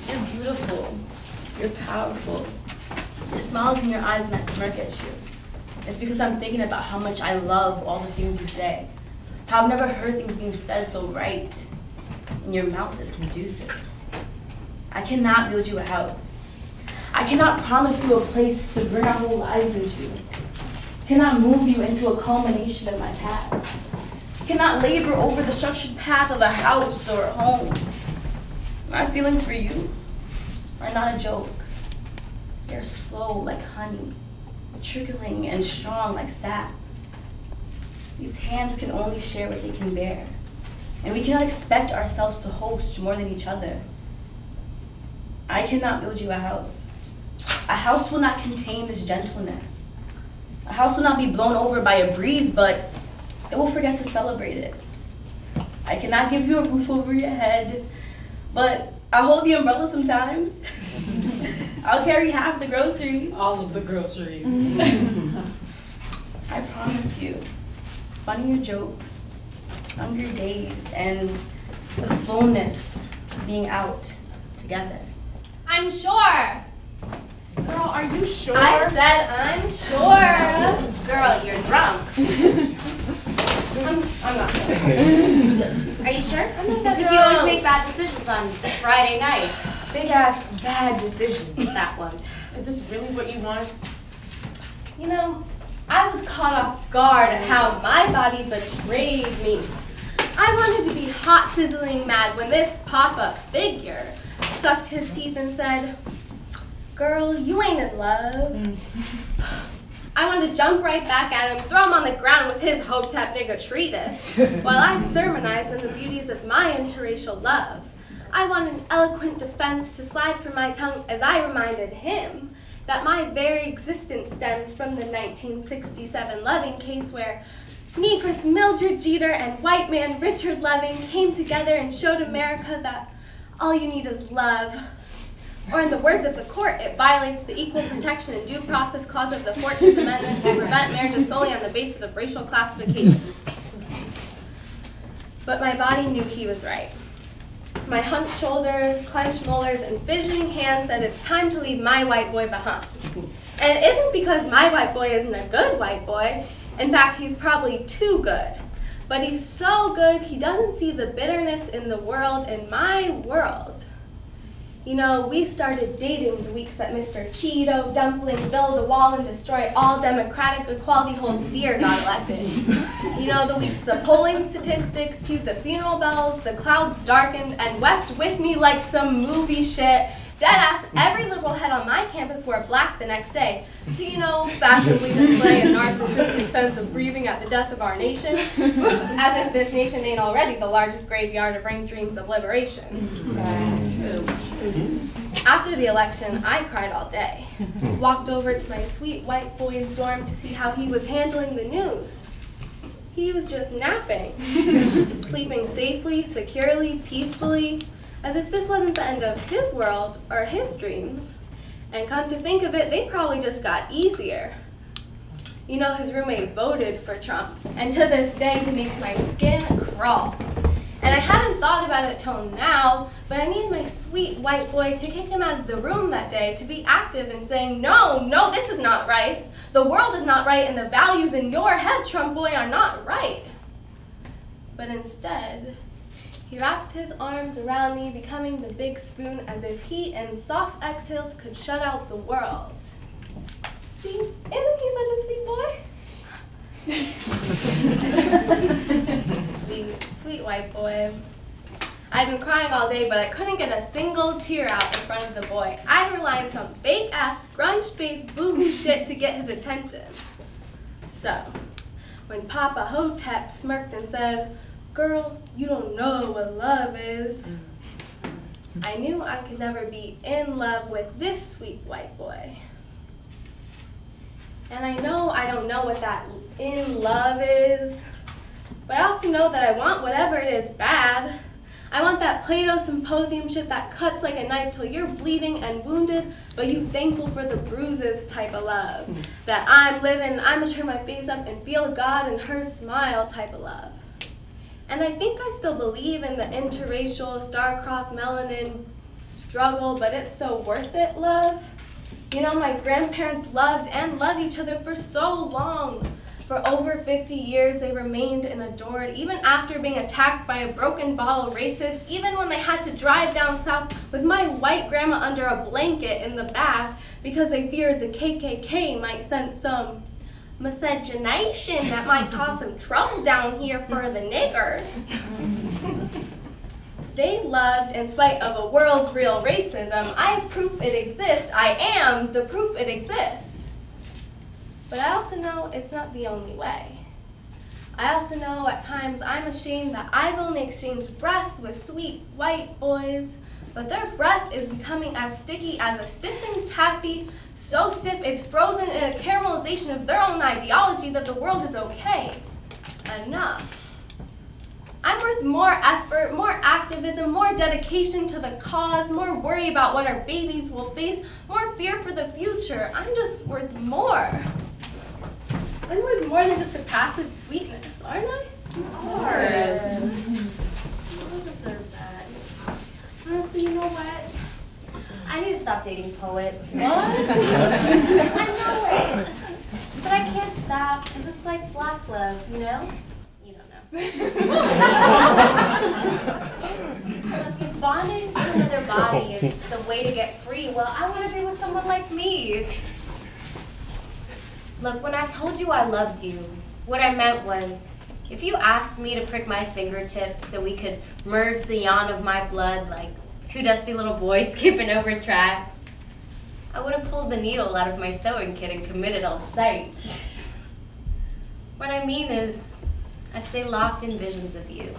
You're beautiful. You're powerful. Your smiles in your eyes when I smirk at you. It's because I'm thinking about how much I love all the things you say. How I've never heard things being said so right. And your mouth is conducive. I cannot build you a house. I cannot promise you a place to bring our whole lives into. Cannot move you into a culmination of my past. Cannot labor over the structured path of a house or a home. My feelings for you are not a joke. They're slow like honey, trickling and strong like sap. These hands can only share what they can bear. And we cannot expect ourselves to host more than each other. I cannot build you a house. A house will not contain this gentleness. A house will not be blown over by a breeze, but it will forget to celebrate it. I cannot give you a roof over your head, but I'll hold the umbrella sometimes. I'll carry half the groceries. All of the groceries. I promise you, funnier jokes, hungry days, and the fullness of being out together. I'm sure. Girl, are you sure? I said I'm sure. Girl, you're drunk. I'm not sure. Are you sure? I'm not that Because you always make bad decisions on Friday nights. Big ass bad decisions. That one. Is this really what you want? You know, I was caught off guard at how my body betrayed me. I wanted to be hot sizzling mad when this pop-up figure sucked his teeth and said, "Girl, you ain't in love." I wanted to jump right back at him, throw him on the ground with his Hotep nigga treatise, while I sermonized on the beauties of my interracial love. I wanted an eloquent defense to slide from my tongue as I reminded him that my very existence stems from the 1967 Loving case where Negress Mildred Jeter and white man Richard Loving came together and showed America that all you need is love. Or in the words of the court, it violates the Equal Protection and Due Process Clause of the 14th Amendment to prevent marriages solely on the basis of racial classification. But my body knew he was right. My hunched shoulders, clenched molars, and fidgeting hands said it's time to leave my white boy behind. And it isn't because my white boy isn't a good white boy. In fact, he's probably too good. But he's so good, he doesn't see the bitterness in the world, in my world. You know, we started dating the weeks that Mr. Cheeto, Dumpling, build a wall and destroy all democratic equality holds dear got elected. You know, the weeks the polling statistics cued the funeral bells, the clouds darkened and wept with me like some movie shit. Deadass, every liberal head on my campus wore black the next day to, you know, fashionably display a narcissistic sense of grieving at the death of our nation, as if this nation ain't already the largest graveyard of rank dreams of liberation. After the election, I cried all day. Walked over to my sweet white boy's dorm to see how he was handling the news. He was just napping, sleeping safely, securely, peacefully, as if this wasn't the end of his world or his dreams. And come to think of it, they probably just got easier. You know, his roommate voted for Trump, and to this day he makes my skin crawl. And I hadn't thought about it till now, but I need my sweet white boy to kick him out of the room that day, to be active in saying, no, this is not right. The world is not right, and the values in your head, Trump boy, are not right. But instead, he wrapped his arms around me, becoming the big spoon, as if he in soft exhales could shut out the world. See, isn't he such a sweet boy? Sweet white boy. I'd been crying all day, but I couldn't get a single tear out in front of the boy. I'd rely on some fake-ass, grunge-faced boo shit to get his attention. So, when Papa Hotep smirked and said, "Girl, you don't know what love is," I knew I could never be in love with this sweet white boy. And I know I don't know what that in love is, but I also know that I want whatever it is bad. I want that Plato symposium shit that cuts like a knife till you're bleeding and wounded, but you thankful for the bruises type of love. That I'm living, I'ma turn my face up and feel God and her smile type of love. And I think I still believe in the interracial, star-crossed melanin struggle, but it's so worth it love. You know, my grandparents loved and love each other for so long. For over 50 years, they remained and adored, even after being attacked by a broken bottle racist, even when they had to drive down south with my white grandma under a blanket in the back because they feared the KKK might sense some miscegenation that might cause some trouble down here for the niggers. They loved in spite of a world's real racism. I have proof it exists. I am the proof it exists. But I also know it's not the only way. I also know at times I'm ashamed that I've only exchanged breath with sweet white boys, but their breath is becoming as sticky as a stiffened taffy, so stiff it's frozen in a caramelization of their own ideology that the world is okay. Enough. I'm worth more effort, more activism, more dedication to the cause, more worry about what our babies will face, more fear for the future. I'm just worth more. I'm worth more than just a passive sweetness, aren't I? Of course. You deserve that. So you know what? I need to stop dating poets. What? I know it. But I can't stop because it's like black love, you know? You don't know. Look, if bonding to another body is the way to get free, well, I want to be with someone like me. Look, when I told you I loved you, what I meant was, if you asked me to prick my fingertips so we could merge the yawn of my blood like two dusty little boys skipping over tracks, I would have pulled the needle out of my sewing kit and committed on sight. What I mean is, I stay locked in visions of you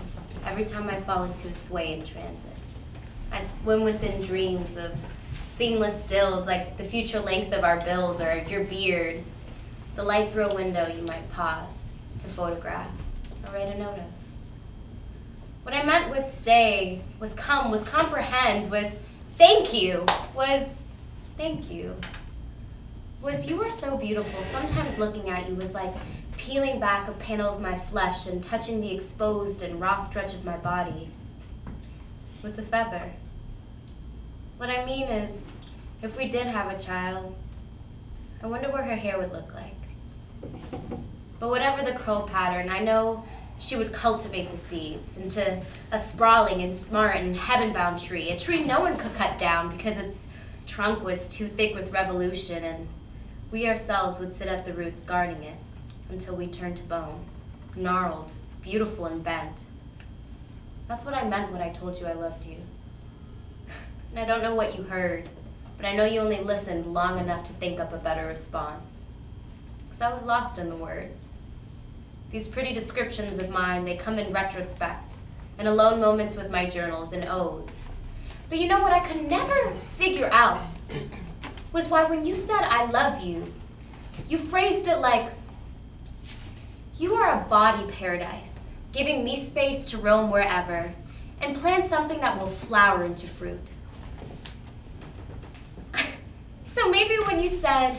every time I fall into a sway in transit. I swim within dreams of seamless stills like the future length of our bills or your beard, the light through a window you might pause to photograph or write a note of. What I meant was stay, was come, was comprehend, was thank you, was thank you. Was you are so beautiful, sometimes looking at you was like peeling back a panel of my flesh and touching the exposed and raw stretch of my body with a feather. What I mean is, if we did have a child, I wonder what her hair would look like. But whatever the curl pattern, I know she would cultivate the seeds into a sprawling and smart and heaven-bound tree, a tree no one could cut down because its trunk was too thick with revolution, and we ourselves would sit at the roots guarding it until we turned to bone, gnarled, beautiful, and bent. That's what I meant when I told you I loved you. And I don't know what you heard, but I know you only listened long enough to think up a better response. Because I was lost in the words. These pretty descriptions of mine, they come in retrospect, in alone moments with my journals and odes. But you know what I could never figure out was why when you said I love you, you phrased it like, you are a body paradise, giving me space to roam wherever and plant something that will flower into fruit. So maybe when you said,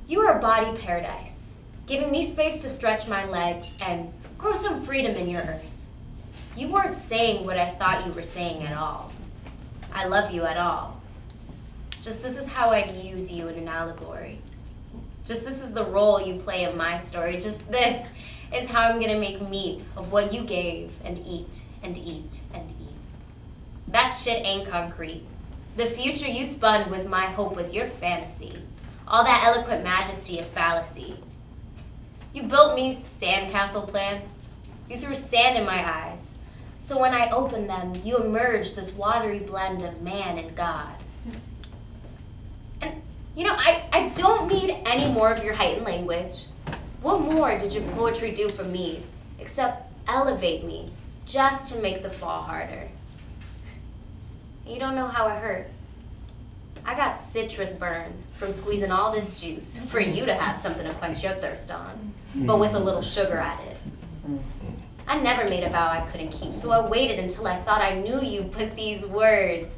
you are a body paradise, giving me space to stretch my legs and grow some freedom in your earth, you weren't saying what I thought you were saying at all. I love you at all. Just this is how I'd use you in an allegory. Just this is the role you play in my story. Just this is how I'm gonna make meat of what you gave and eat and eat and eat. That shit ain't concrete. The future you spun was my hope, was your fantasy. All that eloquent majesty of fallacy. You built me sandcastle plans. You threw sand in my eyes. So when I opened them, you emerged this watery blend of man and God. And you know, I don't need any more of your heightened language. What more did your poetry do for me, except elevate me, just to make the fall harder? You don't know how it hurts. I got citrus burn from squeezing all this juice for you to have something to quench your thirst on, but with a little sugar added. I never made a vow I couldn't keep, so I waited until I thought I knew you, but these words,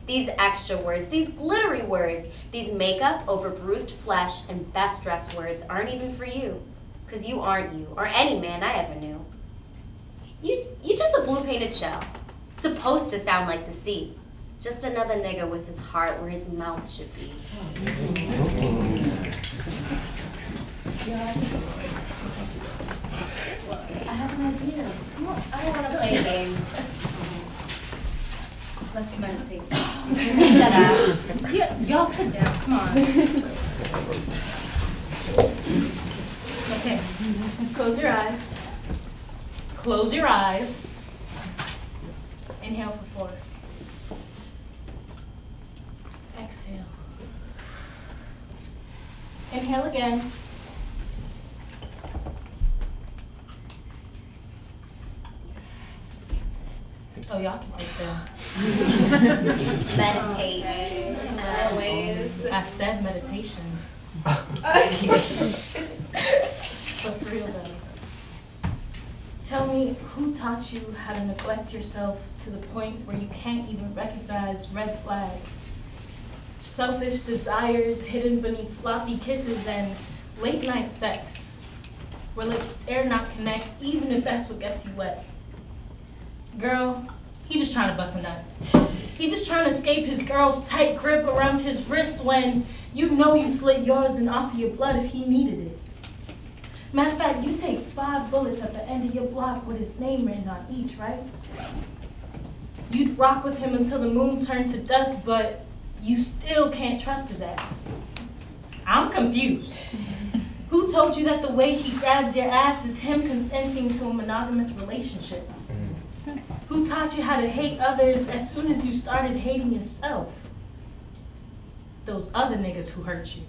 these extra words, these glittery words, these makeup over bruised flesh and best dressed words aren't even for you, because you aren't you, or any man I ever knew. You just a blue painted shell, supposed to sound like the sea. Just another nigga with his heart where his mouth should be. I have an idea. Come on, I don't want to play a game. Let's meditate. Yeah, y'all sit down. Come on. Okay. Close your eyes. Close your eyes. Inhale for 4. Exhale. Inhale again. y'all can play too. Meditate. Always. I said meditation. But for real though. Tell me, who taught you how to neglect yourself to the point where you can't even recognize red flags? Selfish desires hidden beneath sloppy kisses and late night sex, where lips dare not connect even if that's what gets you wet. Girl, he just trying to bust a nut. He just trying to escape his girl's tight grip around his wrist when you know you slit yours and offer your blood if he needed it. Matter of fact, you take 5 bullets at the end of your block with his name written on each, right? You'd rock with him until the moon turned to dust, but you still can't trust his ass. I'm confused. Who told you that the way he grabs your ass is him consenting to a monogamous relationship? Who taught you how to hate others as soon as you started hating yourself? Those other niggas who hurt you.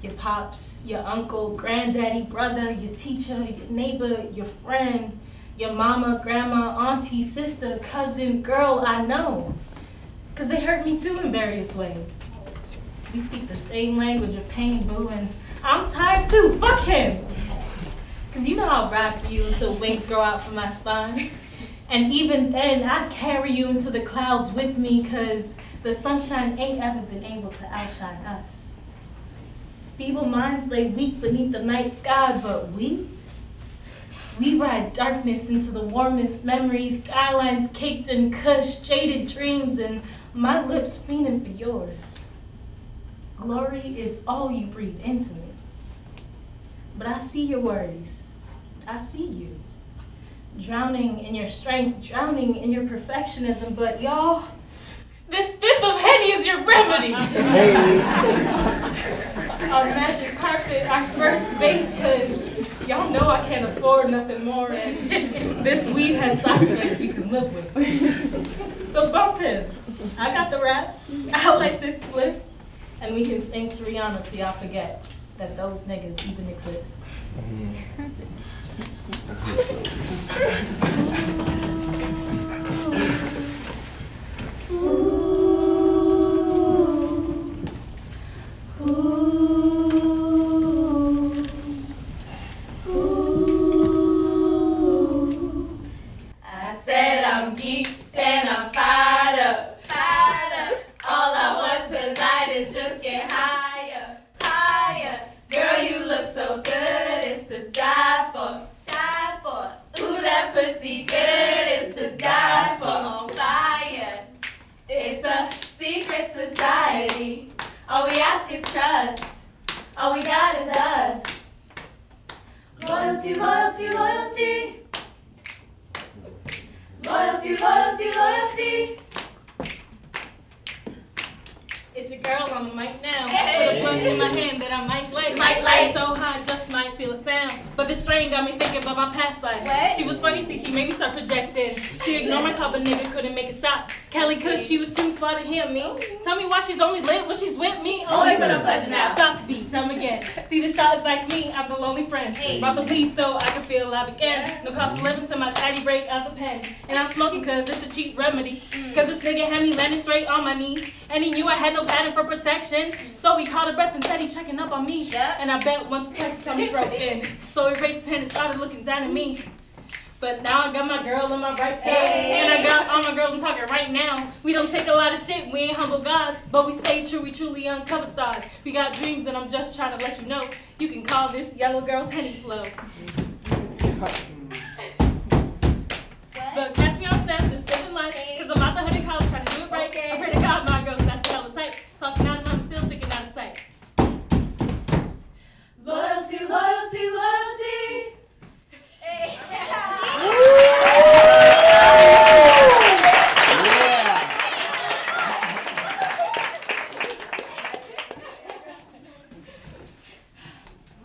Your pops, your uncle, granddaddy, brother, your teacher, your neighbor, your friend, your mama, grandma, auntie, sister, cousin, girl I know. Because they hurt me too in various ways. We speak the same language of pain, boo, and I'm tired too. Fuck him. Because you know I'll ride for you until wings grow out from my spine. And even then, I'd carry you into the clouds with me because the sunshine ain't ever been able to outshine us. Feeble minds lay weak beneath the night sky, but we ride darkness into the warmest memories, skylines caked in kush, jaded dreams, and my lips fiending for yours. Glory is all you breathe into me. But I see your worries. I see you. Drowning in your strength, drowning in your perfectionism, but y'all, this 5th of Henny is your remedy. Our magic carpet, our first base, because y'all know I can't afford nothing more, and this weed has side effects we can live with. So bump him. I got the raps, I like this split, and we can sing to Rihanna till y'all forget that those niggas even exist. I said I'm geeked and I'm fired up, fired up. All I want tonight is just get higher, higher. Girl, you look so good, it's to die for, die for. Ooh, that pussy good, it's to die for. On fire, it's a secret society. All we ask is trust, all we got is us. Loyalty, loyalty, loyalty. Loyalty, loyalty, loyalty. It's your girl on the mic now. With a blunt in my hand that I might light. So high, just might feel a sound. But this strain got me thinking about my past life. What? She was funny, see, she made me start projecting. She ignored my call, but nigga couldn't make it stop. Kelly Kush, she was too far to hear me. Tell me why she's only lit when she's with me. Only for the pleasure now. Got to be dumb again. See, the shot is like me, I'm the lonely friend. Brought the weed so I can feel alive again. No cost for living till my daddy break out the pen. And I'm smoking cause it's a cheap remedy. Cause this nigga had me landing straight on my knees. And he knew I had no pattern for protection. So he caught a breath and said he checking up on me. And I bet once or twice he broke in. So he raised his hand and started looking down at me. But now I got my girl on my right side. And I got all my girls I'm talking right now. We don't take a lot of shit, we ain't humble gods. But we stay true, we truly uncover stars. We got dreams and I'm just trying to let you know. You can call this yellow girl's Henny flow. But catch me on Snap, just living life. Cause I'm out the hood in college trying to do it right. I pray to God my girls, that's hella tight. Talking out of mouth, still thinking out of sight. Loyalty, loyalty, loyalty.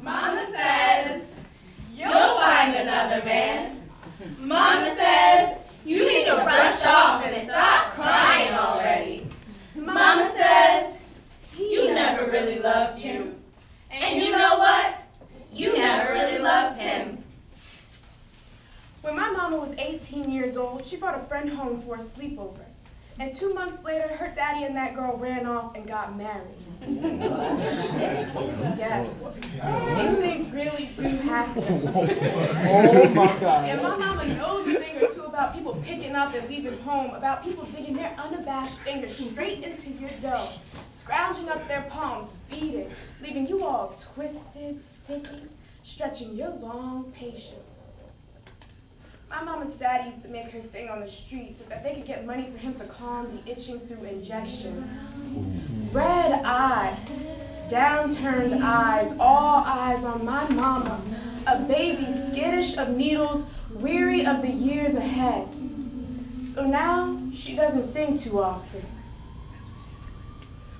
Mama says you'll find another sleepover. And 2 months later, her daddy and that girl ran off and got married. Yes. These things really do happen. Oh my God. And my mama knows a thing or two about people picking up and leaving home, about people digging their unabashed fingers straight into your dough, scrounging up their palms, beating, leaving you all twisted, sticky, stretching your long patience. My mama's daddy used to make her sing on the street so that they could get money for him to calm the itching through injection. Red eyes, downturned eyes, all eyes on my mama, a baby skittish of needles, weary of the years ahead. So now she doesn't sing too often.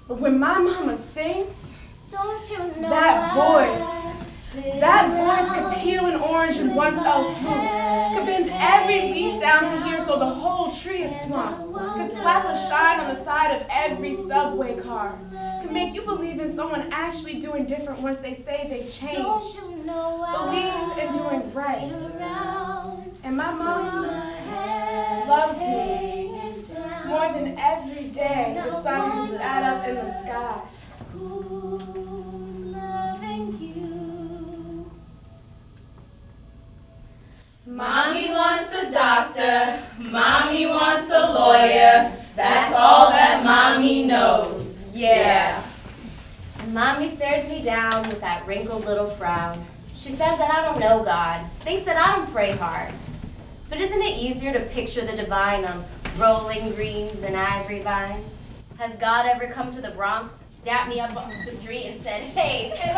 But when my mama sings, don't you know that voice could peel an orange in one fell swoop, could bend every leaf down to here so the whole tree is slumped, could slap a shine on the side of every subway car, could make you believe in someone actually doing different once they say they changed. Believe in doing right. And my mama loves me more than every day the sun has sat up in the sky. Who's loving you? Mommy wants a doctor, Mommy wants a lawyer, that's all that Mommy knows, yeah. And Mommy stares me down with that wrinkled little frown. She says that I don't know God, thinks that I don't pray hard. But isn't it easier to picture the divine on rolling greens and ivory vines? Has God ever come to the Bronx, dapped me up on the street and said, hey, okay,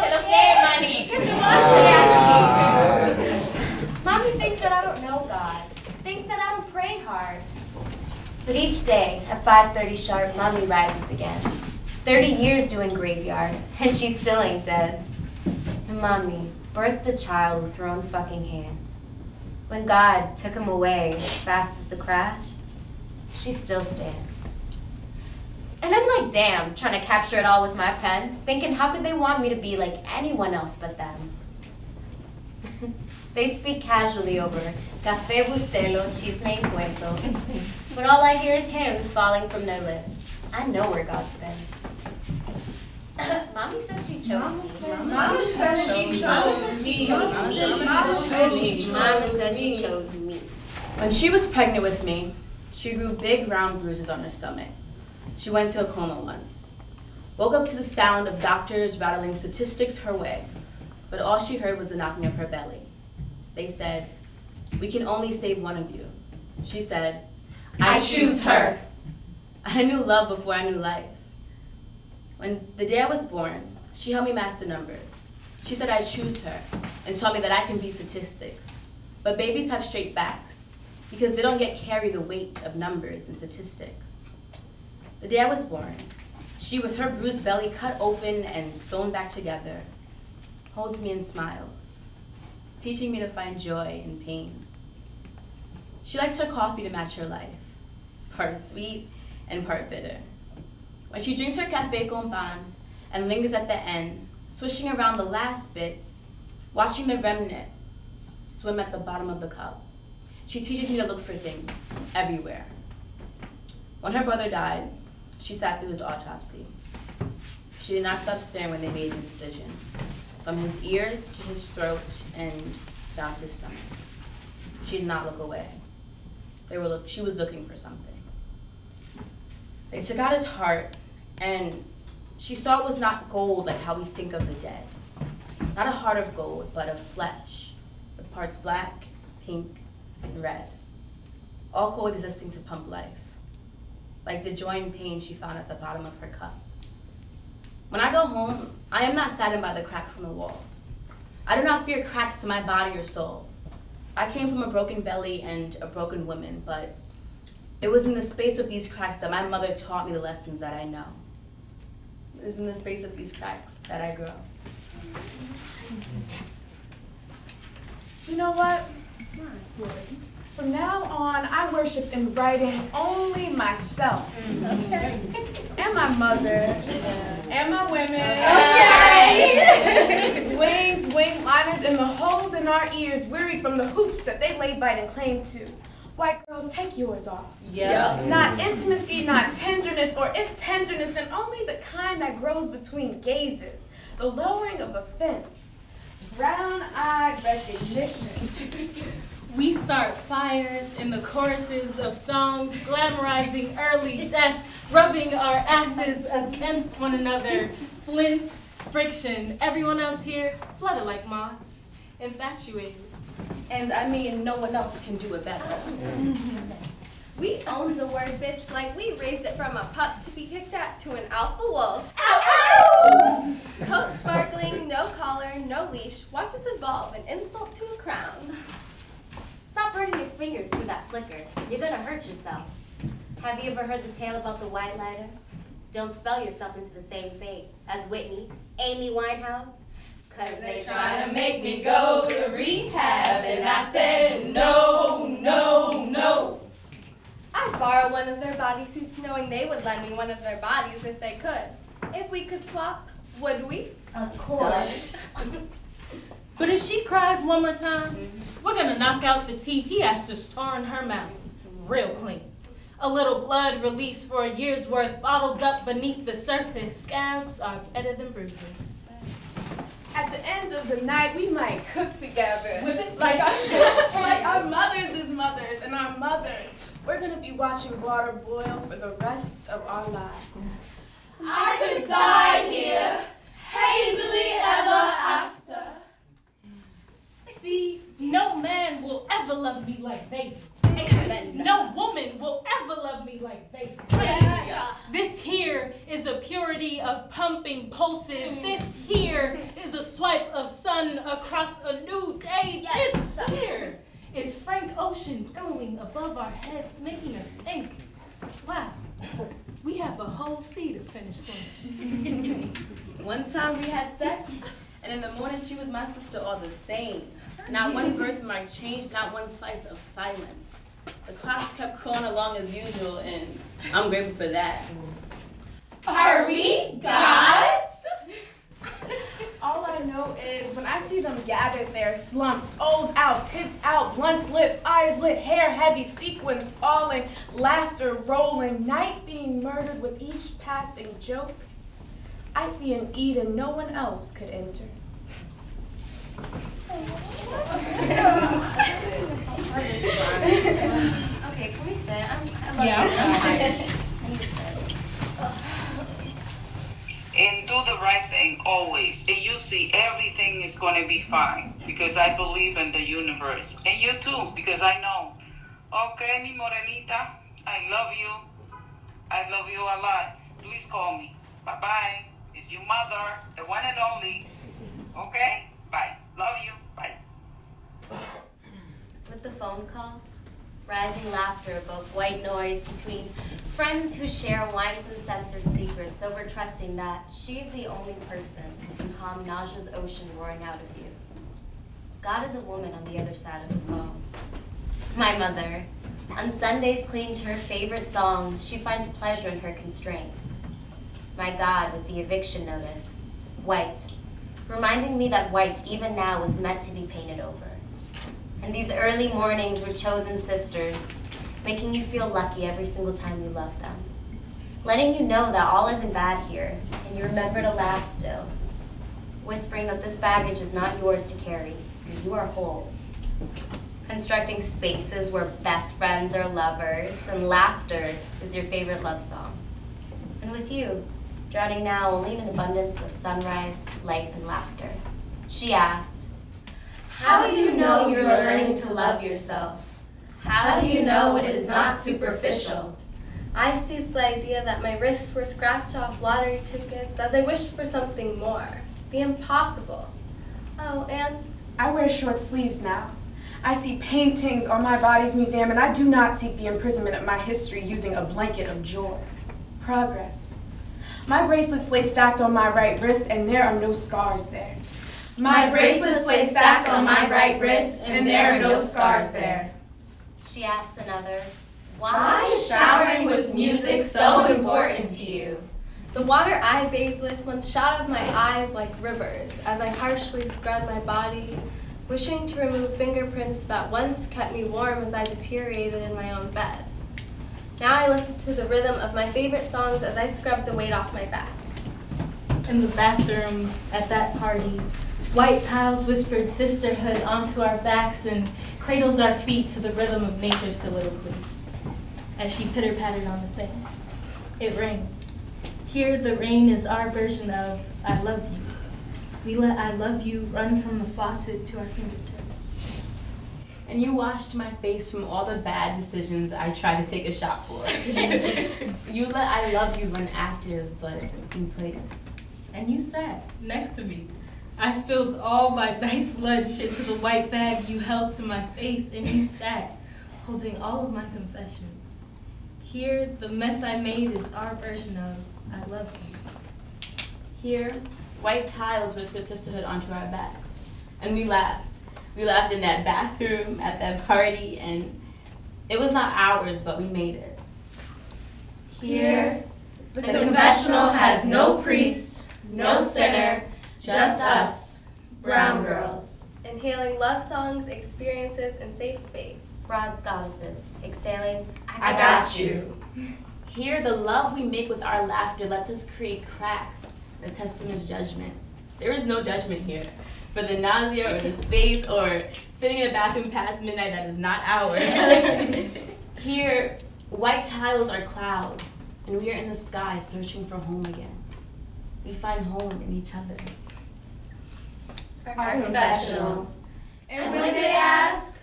money, get the money out of me. Mommy thinks that I don't know God, thinks that I don't pray hard. But each day, at 5:30 sharp, Mommy rises again. 30 years doing graveyard, and she still ain't dead. And Mommy birthed a child with her own fucking hands. When God took him away as fast as the crash, she still stands. And I'm like, damn, trying to capture it all with my pen, thinking how could they want me to be like anyone else but them? They speak casually over café, bustelo, chisme, y cuentos. But all I hear is hymns falling from their lips. I know where God's been. Mommy says she chose me. Mama says she chose me. Mama says she chose me. When she was pregnant with me, she grew big round bruises on her stomach. She went into a coma once. Woke up to the sound of doctors rattling statistics her way, but all she heard was the knocking of her belly. They said, we can only save one of you. She said, I choose her. I knew love before I knew life. When the day I was born, she helped me master numbers. She said I choose her and taught me that I can be statistics. But babies have straight backs because they don't get carry the weight of numbers and statistics. The day I was born, she, with her bruised belly cut open and sewn back together, holds me and smiles, teaching me to find joy in pain. She likes her coffee to match her life, part sweet and part bitter. When she drinks her café con pan and lingers at the end, swishing around the last bits, watching the remnant swim at the bottom of the cup, she teaches me to look for things everywhere. When her brother died, she sat through his autopsy. She did not stop staring when they made the decision, from his ears to his throat and down to his stomach. She did not look away. She was looking for something. They took out his heart, and she saw it was not gold like how we think of the dead. Not a heart of gold, but of flesh, with parts black, pink, and red, all coexisting to pump life, like the joy and pain she found at the bottom of her cup. When I go home, I am not saddened by the cracks in the walls. I do not fear cracks to my body or soul. I came from a broken belly and a broken woman, but it was in the space of these cracks that my mother taught me the lessons that I know. It is in the space of these cracks that I grow. You know what? From now on, I worship in writing only myself. And my mother. And my women. Okay. Wings, wing liners, and the holes in our ears, wearied from the hoops that they laid bite and claim to. White girls, take yours off. Yeah. Not intimacy, not tenderness, or if tenderness, then only the kind that grows between gazes. The lowering of a fence. Brown-eyed recognition. We start fires in the choruses of songs, glamorizing early death, rubbing our asses against one another. Flint, friction. Everyone else here, flutter like moths, infatuated. And I mean, no one else can do it better. We own the word bitch like we raised it from a pup to be kicked at to an alpha wolf. Ow, ow! Coat sparkling, no collar, no leash. Watch us evolve, an insult to a crown. Stop burning your fingers through that flicker. You're gonna hurt yourself. Have you ever heard the tale about the white lighter? Don't spell yourself into the same fate as Whitney, Amy Winehouse. Cause they try to make me go to rehab, and I said no, no, no. I'd borrow one of their bodysuits knowing they would lend me one of their bodies if they could. If we could swap, would we? Of course. But if she cries one more time, we're gonna knock out the teeth he has to store in her mouth, real clean. A little blood released for a year's worth bottled up beneath the surface. Scabs are better than bruises. At the end of the night, we might cook together. Whip it. Like our mothers' mothers and our mothers. We're gonna be watching water boil for the rest of our lives. I could die here, hazily ever after. See, no man will ever love me like baby. No woman will ever love me like baby. This here is a purity of pumping pulses. This here is a swipe of sun across a new day. This here is Frank Ocean billowing above our heads, making us think, wow, we have a whole sea to finish soon. One time we had sex, and in the morning she was my sister all the same. Not one birthmark changed, not one slice of silence. The clocks kept crawling along as usual, and I'm grateful for that. Are we gods? All I know is when I see them gathered there, slumped, souls out, tits out, blunts lit, fires lit, hair heavy, sequins falling, laughter rolling, night being murdered with each passing joke, I see an Eden no one else could enter. Okay, can we sit? I love you. And do the right thing always. And you see everything is going to be fine because I believe in the universe. And you too, because I know. Okay, mi morenita, I love you. I love you a lot. Please call me. Bye-bye. It's your mother, the one and only. Okay? Bye. Love you. Bye. With the phone call, rising laughter above white noise between friends who share wines and censored secrets over trusting that she is the only person who can calm nausea's ocean roaring out of you. God is a woman on the other side of the phone. My mother, on Sundays clinging to her favorite songs, she finds pleasure in her constraints. My God with the eviction notice, white, reminding me that white even now was meant to be painted over. And these early mornings were chosen sisters, making you feel lucky every single time you love them. Letting you know that all isn't bad here, and you remember to laugh still. Whispering that this baggage is not yours to carry, and you are whole. Constructing spaces where best friends are lovers, and laughter is your favorite love song. And with you, drowning now only in an abundance of sunrise, life, and laughter. She asked, How do you know you're learning to love yourself? How do you know it is not superficial? I seized the idea that my wrists were scratched off lottery tickets as I wished for something more, the impossible. Oh, and I wear short sleeves now. I see paintings on my body's museum, and I do not seek the imprisonment of my history using a blanket of joy. Progress. My bracelets lay stacked on my right wrist, and there are no scars there. My bracelets lay stacked on my right wrist, and there are no scars there. She asks another, Why is showering with music so important to you? The water I bathed with once shot out of my eyes like rivers as I harshly scrubbed my body, wishing to remove fingerprints that once kept me warm as I deteriorated in my own bed. Now I listen to the rhythm of my favorite songs as I scrub the weight off my back. In the bathroom at that party, white tiles whispered sisterhood onto our backs and cradled our feet to the rhythm of nature's soliloquy. As she pitter-pattered on the sand. It rains. Here, the rain is our version of I love you. We let I love you run from the faucet to our fingertips. And you washed my face from all the bad decisions I tried to take a shot for. You let I love you run active, but in place. And you sat next to me. I spilled all my night's lunch into the white bag you held to my face, and you sat, holding all of my confessions. Here, the mess I made is our version of I love you. Here, white tiles whisper sisterhood onto our backs. And we laughed. We laughed in that bathroom, at that party, and it was not ours, but we made it. Here, the confessional has no priest, no sinner, just us, brown girls. Inhaling love songs, experiences, and safe space. Broads goddesses, exhaling, I got you. Here, the love we make with our laughter lets us create cracks, the testament's judgment. There is no judgment here. For the nausea or the space or sitting in a bathroom past midnight that is not ours. Here, white tiles are clouds, and we are in the sky searching for home again. We find home in each other. Our confessional. And when they ask,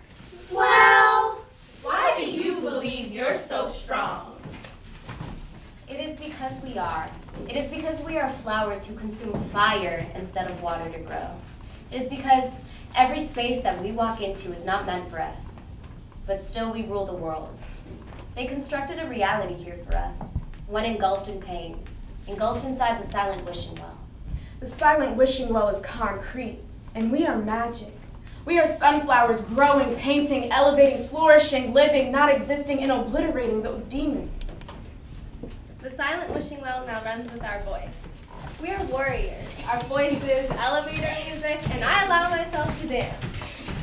well, why do you believe you're so strong? It is because we are. It is because we are flowers who consume fire instead of water to grow. It is because every space that we walk into is not meant for us, but still we rule the world. They constructed a reality here for us, one engulfed in pain, engulfed inside the silent wishing well. The silent wishing well is concrete, and we are magic. We are sunflowers growing, painting, elevating, flourishing, living, not existing, and obliterating those demons. The silent wishing well now runs with our voice. We are warriors. Our voices elevate our music, and I allow myself to dance.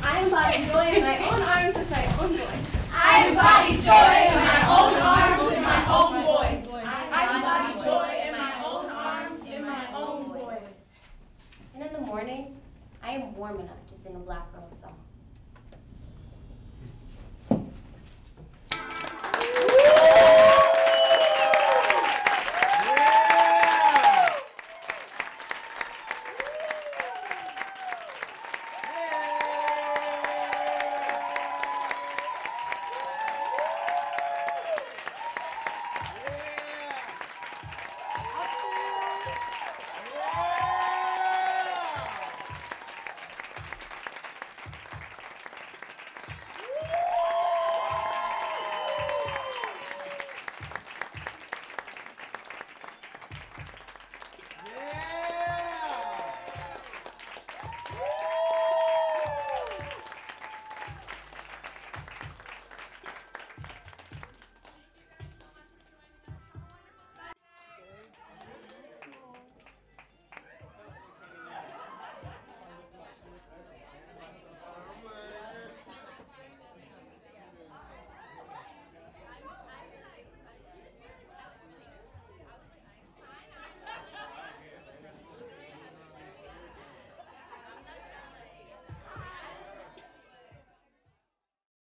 I embody joy in my own arms with my own voice. I embody joy in my own arms with my own voice. I embody joy in my own arms in my own voice. And in the morning, I am warm enough to sing a black girl's song.